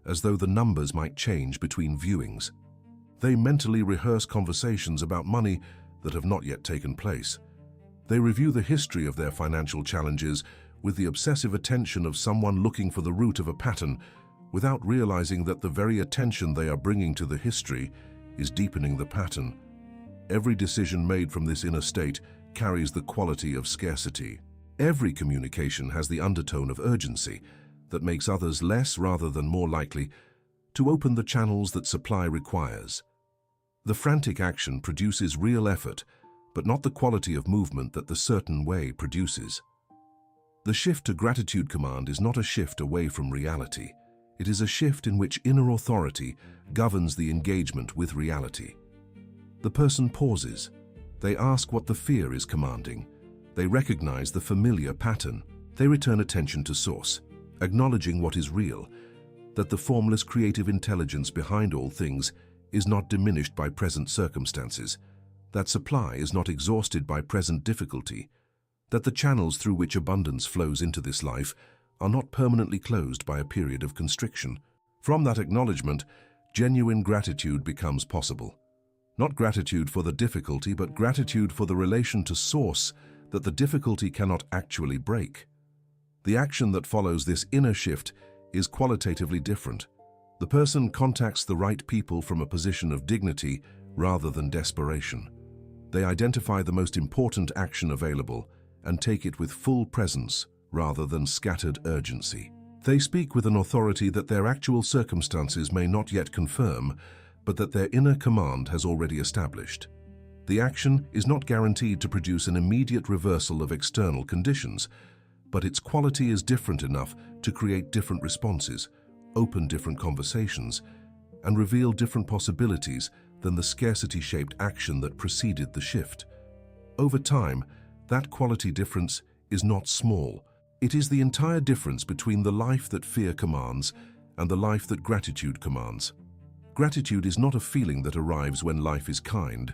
as though the numbers might change between viewings. They mentally rehearse conversations about money that have not yet taken place. They review the history of their financial challenges with the obsessive attention of someone looking for the root of a pattern, without realizing that the very attention they are bringing to the history is deepening the pattern. Every decision made from this inner state carries the quality of scarcity. Every communication has the undertone of urgency that makes others less rather than more likely to open the channels that supply requires. The frantic action produces real effort, but not the quality of movement that the certain way produces. The shift to gratitude command is not a shift away from reality. It is a shift in which inner authority governs the engagement with reality. The person pauses. They ask what the fear is commanding. They recognize the familiar pattern. They return attention to source, acknowledging what is real, that the formless creative intelligence behind all things is not diminished by present circumstances, that supply is not exhausted by present difficulty, that the channels through which abundance flows into this life are not permanently closed by a period of constriction. From that acknowledgement, genuine gratitude becomes possible. Not gratitude for the difficulty, but gratitude for the relation to source that the difficulty cannot actually break. The action that follows this inner shift is qualitatively different. The person contacts the right people from a position of dignity rather than desperation. They identify the most important action available and take it with full presence rather than scattered urgency. They speak with an authority that their actual circumstances may not yet confirm, but that their inner command has already established. The action is not guaranteed to produce an immediate reversal of external conditions, but its quality is different enough to create different responses, open different conversations, and reveal different possibilities than the scarcity-shaped action that preceded the shift. Over time, that quality difference is not small. It is the entire difference between the life that fear commands and the life that gratitude commands. Gratitude is not a feeling that arrives when life is kind.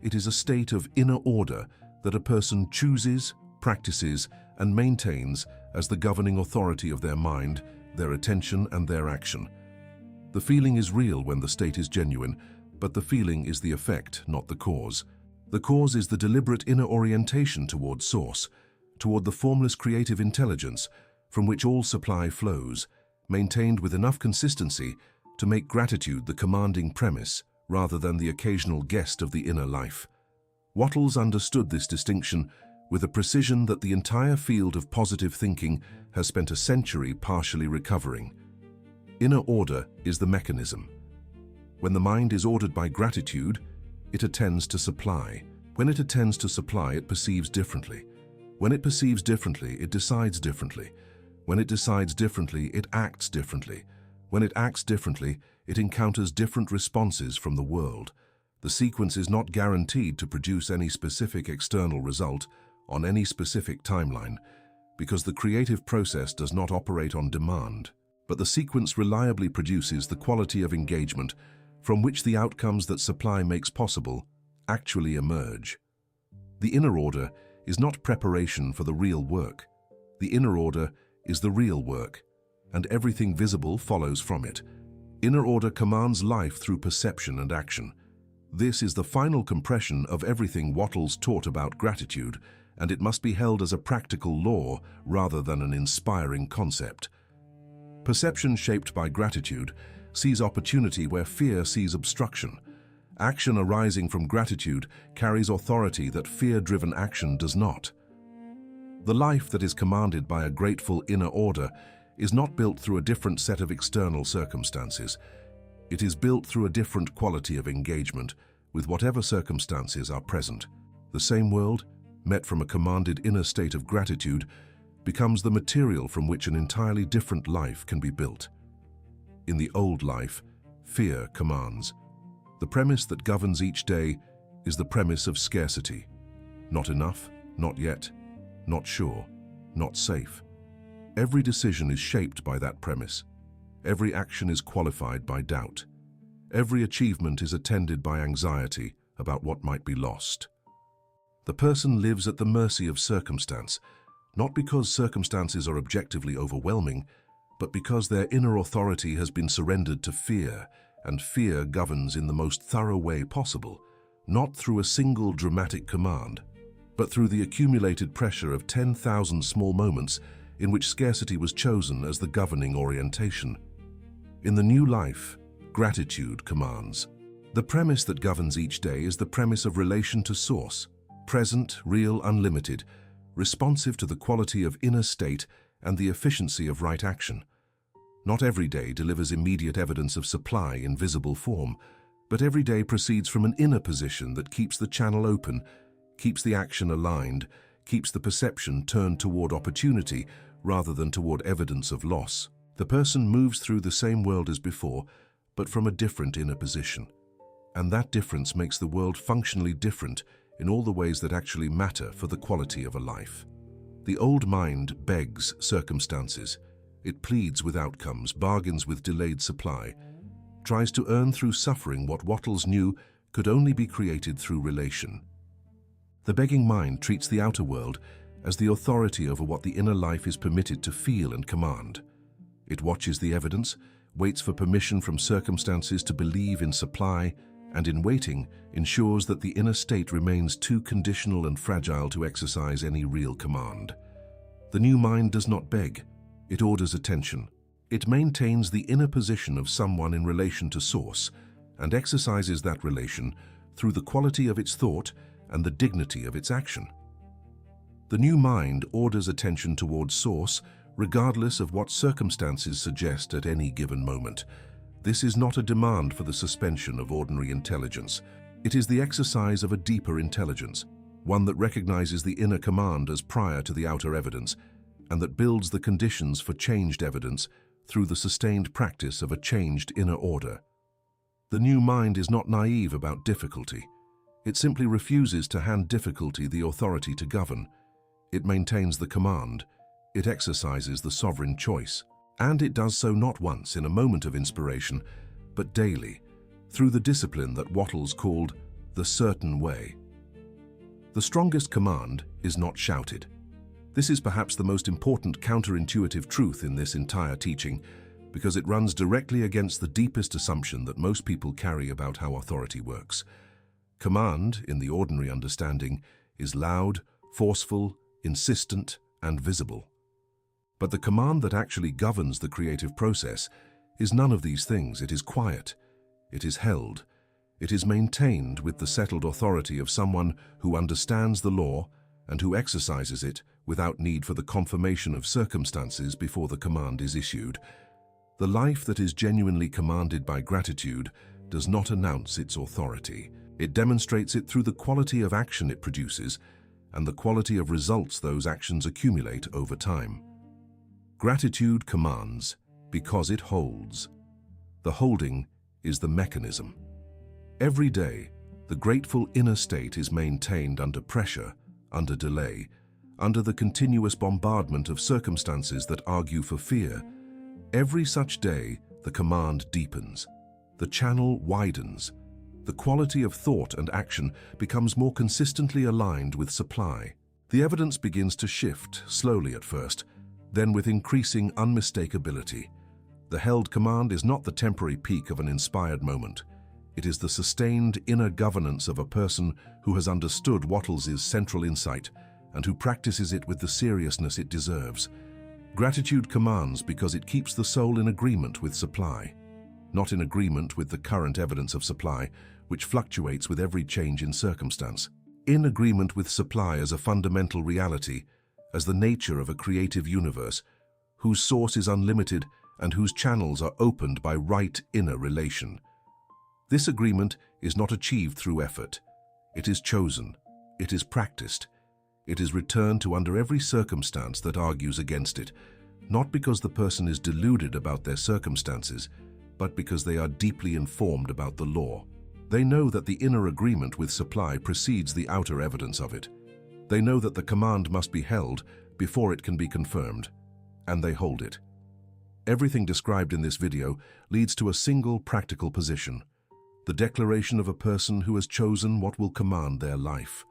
It is a state of inner order that a person chooses, practices, and maintains as the governing authority of their mind, their attention, and their action. The feeling is real when the state is genuine, but the feeling is the effect, not the cause. The cause is the deliberate inner orientation toward source, toward the formless creative intelligence from which all supply flows, maintained with enough consistency to make gratitude the commanding premise rather than the occasional guest of the inner life. Wattles understood this distinction with a precision that the entire field of positive thinking has spent a century partially recovering. Inner order is the mechanism. When the mind is ordered by gratitude, it attends to supply. When it attends to supply, it perceives differently. When it perceives differently, it decides differently. When it decides differently, it acts differently. When it acts differently, it encounters different responses from the world. The sequence is not guaranteed to produce any specific external result on any specific timeline, because the creative process does not operate on demand, but the sequence reliably produces the quality of engagement from which the outcomes that supply makes possible actually emerge. The inner order is not preparation for the real work. The inner order is the real work, and everything visible follows from it. Inner order commands life through perception and action. This is the final compression of everything Wattles taught about gratitude, and it must be held as a practical law rather than an inspiring concept. Perception shaped by gratitude sees opportunity where fear sees obstruction. Action arising from gratitude carries authority that fear-driven action does not. The life that is commanded by a grateful inner order is not built through a different set of external circumstances. It is built through a different quality of engagement with whatever circumstances are present. The same world, met from a commanded inner state of gratitude, becomes the material from which an entirely different life can be built. In the old life, fear commands. The premise that governs each day is the premise of scarcity. Not enough, not yet, not sure, not safe. Every decision is shaped by that premise. Every action is qualified by doubt. Every achievement is attended by anxiety about what might be lost. The person lives at the mercy of circumstance, not because circumstances are objectively overwhelming, but because their inner authority has been surrendered to fear, and fear governs in the most thorough way possible, not through a single dramatic command, but through the accumulated pressure of 10,000 small moments in which scarcity was chosen as the governing orientation. In the new life, gratitude commands. The premise that governs each day is the premise of relation to source, present, real, unlimited, responsive to the quality of inner state and the efficiency of right action. Not every day delivers immediate evidence of supply in visible form, but every day proceeds from an inner position that keeps the channel open, keeps the action aligned, keeps the perception turned toward opportunity rather than toward evidence of loss. The person moves through the same world as before, but from a different inner position. And that difference makes the world functionally different in all the ways that actually matter for the quality of a life. The old mind begs circumstances. It pleads with outcomes, bargains with delayed supply, tries to earn through suffering what Wattles knew could only be created through relation. The begging mind treats the outer world as the authority over what the inner life is permitted to feel and command. It watches the evidence, waits for permission from circumstances to believe in supply, and in waiting, ensures that the inner state remains too conditional and fragile to exercise any real command. The new mind does not beg, it orders attention. It maintains the inner position of someone in relation to source, and exercises that relation through the quality of its thought and the dignity of its action. The new mind orders attention towards source regardless of what circumstances suggest at any given moment. This is not a demand for the suspension of ordinary intelligence. It is the exercise of a deeper intelligence, one that recognizes the inner command as prior to the outer evidence, and that builds the conditions for changed evidence through the sustained practice of a changed inner order. The new mind is not naive about difficulty. It simply refuses to hand difficulty the authority to govern. It maintains the command. It exercises the sovereign choice. And it does so not once in a moment of inspiration, but daily, through the discipline that Wattles called the certain way. The strongest command is not shouted. This is perhaps the most important counterintuitive truth in this entire teaching, because it runs directly against the deepest assumption that most people carry about how authority works. Command, in the ordinary understanding, is loud, forceful, insistent, and visible. But the command that actually governs the creative process is none of these things. It is quiet. It is held. It is maintained with the settled authority of someone who understands the law and who exercises it without need for the confirmation of circumstances before the command is issued. The life that is genuinely commanded by gratitude does not announce its authority. It demonstrates it through the quality of action it produces and the quality of results those actions accumulate over time. Gratitude commands because it holds. The holding is the mechanism. Every day, the grateful inner state is maintained under pressure, under delay, under the continuous bombardment of circumstances that argue for fear. Every such day, the command deepens. The channel widens. The quality of thought and action becomes more consistently aligned with supply. The evidence begins to shift, slowly at first, then with increasing unmistakability. The held command is not the temporary peak of an inspired moment. It is the sustained inner governance of a person who has understood Wattles's central insight and who practices it with the seriousness it deserves. Gratitude commands because it keeps the soul in agreement with supply, not in agreement with the current evidence of supply, which fluctuates with every change in circumstance. In agreement with supply as a fundamental reality, as the nature of a creative universe, whose source is unlimited and whose channels are opened by right inner relation. This agreement is not achieved through effort. It is chosen. It is practiced. It is returned to under every circumstance that argues against it, not because the person is deluded about their circumstances, but because they are deeply informed about the law. They know that the inner agreement with supply precedes the outer evidence of it. They know that the command must be held before it can be confirmed, and they hold it. Everything described in this video leads to a single practical position: the declaration of a person who has chosen what will command their life.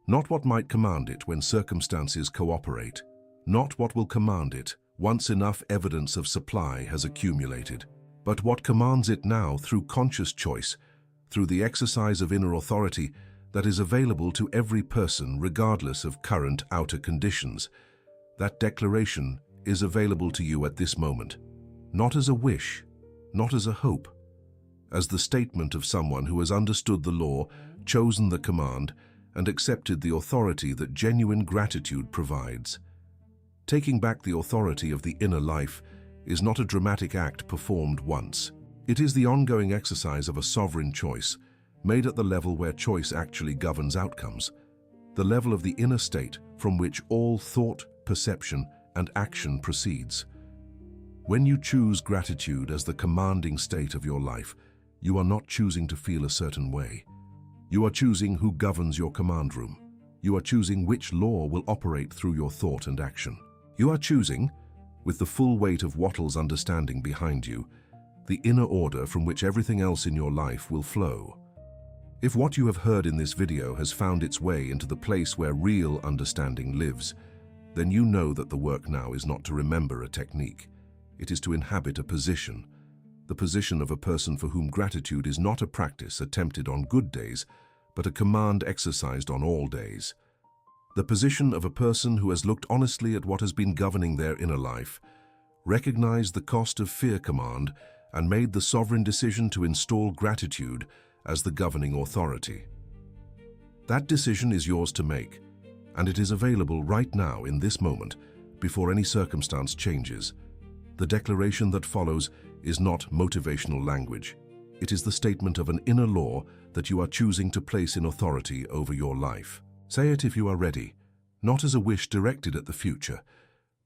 Not what might command it when circumstances cooperate. Not what will command it once enough evidence of supply has accumulated, but what commands it now through conscious choice, through the exercise of inner authority that is available to every person regardless of current outer conditions. That declaration is available to you at this moment, not as a wish, not as a hope, as the statement of someone who has understood the law, chosen the command, and accepted the authority that genuine gratitude provides. Taking back the authority of the inner life is not a dramatic act performed once. It is the ongoing exercise of a sovereign choice, made at the level where choice actually governs outcomes, the level of the inner state from which all thought, perception, and action proceeds. When you choose gratitude as the commanding state of your life, you are not choosing to feel a certain way. You are choosing who governs your command room. You are choosing which law will operate through your thought and action. You are choosing, with the full weight of Wattles' understanding behind you, the inner order from which everything else in your life will flow. If what you have heard in this video has found its way into the place where real understanding lives, then you know that the work now is not to remember a technique. It is to inhabit a position, the position of a person for whom gratitude is not a practice attempted on good days, but a command exercised on all days. The position of a person who has looked honestly at what has been governing their inner life, recognized the cost of fear command, and made the sovereign decision to install gratitude as the governing authority. That decision is yours to make, and it is available right now in this moment before any circumstance changes. The declaration that follows is not motivational language. It is the statement of an inner law that you are choosing to place in authority over your life. Say it if you are ready, not as a wish directed at the future,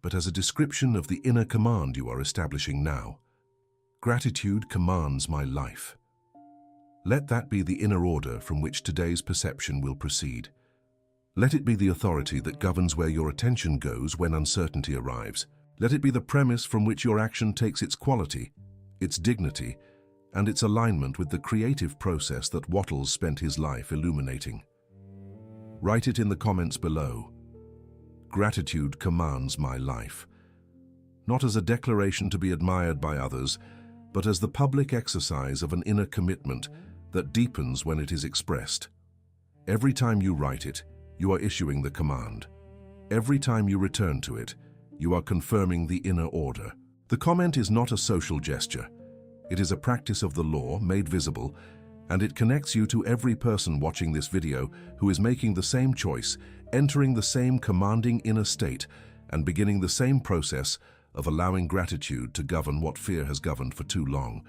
but as a description of the inner command you are establishing now. Gratitude commands my life. Let that be the inner order from which today's perception will proceed. Let it be the authority that governs where your attention goes when uncertainty arrives. Let it be the premise from which your action takes its quality, its dignity, and its alignment with the creative process that Wattles spent his life illuminating. Write it in the comments below. Gratitude commands my life. Not as a declaration to be admired by others, but as the public exercise of an inner commitment that deepens when it is expressed. Every time you write it, you are issuing the command. Every time you return to it, you are confirming the inner order. The comment is not a social gesture. It is a practice of the law made visible, and it connects you to every person watching this video who is making the same choice, entering the same commanding inner state, and beginning the same process of allowing gratitude to govern what fear has governed for too long.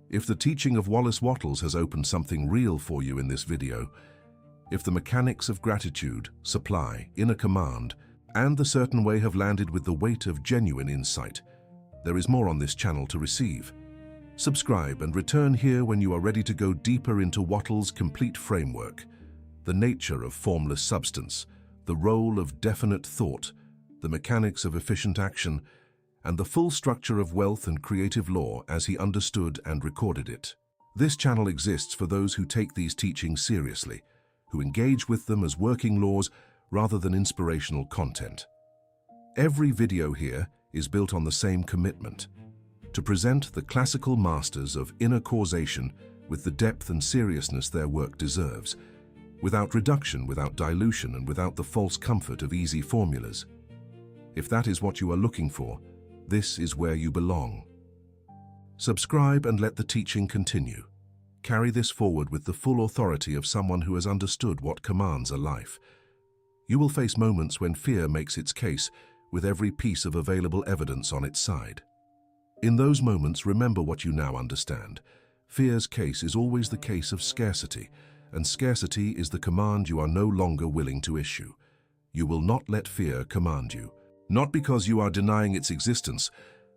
If the teaching of Wallace Wattles has opened something real for you in this video, if the mechanics of gratitude, supply, inner command, and the certain way have landed with the weight of genuine insight, there is more on this channel to receive. Subscribe and return here when you are ready to go deeper into Wattles' complete framework, the nature of formless substance, the role of definite thought, the mechanics of efficient action, and the full structure of wealth and creative law as he understood and recorded it. This channel exists for those who take these teachings seriously, who engage with them as working laws rather than inspirational content. Every video here is built on the same commitment: to present the classical masters of inner causation with the depth and seriousness their work deserves, without reduction, without dilution, and without the false comfort of easy formulas. If that is what you are looking for, this is where you belong. Subscribe and let the teaching continue. Carry this forward with the full authority of someone who has understood what commands a life. You will face moments when fear makes its case with every piece of available evidence on its side. In those moments, remember what you now understand. Fear's case is always the case of scarcity, and scarcity is the command you are no longer willing to issue. You will not let fear command you, not because you are denying its existence,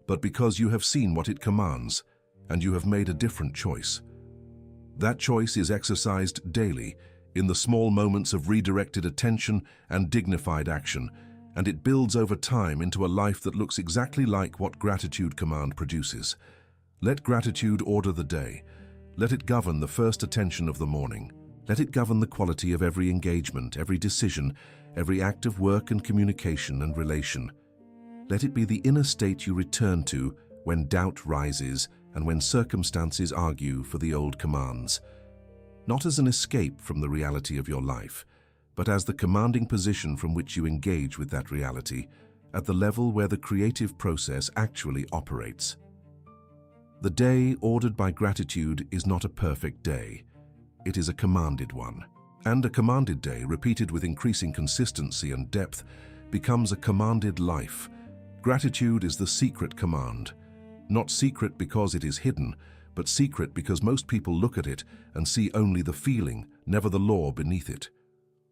but because you have seen what it commands, and you have made a different choice. That choice is exercised daily, in the small moments of redirected attention and dignified action, and it builds over time into a life that looks exactly like what gratitude command produces. Let gratitude order the day. Let it govern the first attention of the morning. Let it govern the quality of every engagement, every decision, every act of work and communication and relation. Let it be the inner state you return to when doubt rises and when circumstances argue for the old commands. Not as an escape from the reality of your life, but as the commanding position from which you engage with that reality, at the level where the creative process actually operates. The day ordered by gratitude is not a perfect day. It is a commanded one. And a commanded day, repeated with increasing consistency and depth, becomes a commanded life. Gratitude is the secret command. Not secret because it is hidden, but secret because most people look at it and see only the feeling, never the law beneath it.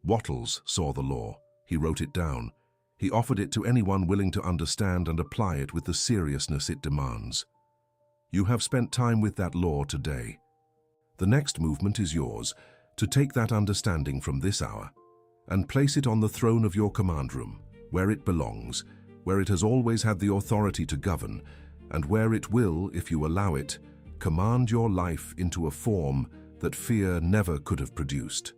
Wattles saw the law. He wrote it down. He offered it to anyone willing to understand and apply it with the seriousness it demands. You have spent time with that law today. The next movement is yours, to take that understanding from this hour and place it on the throne of your command room, where it belongs, where it has always had the authority to govern, and where it will, if you allow it, command your life into a form that fear never could have produced.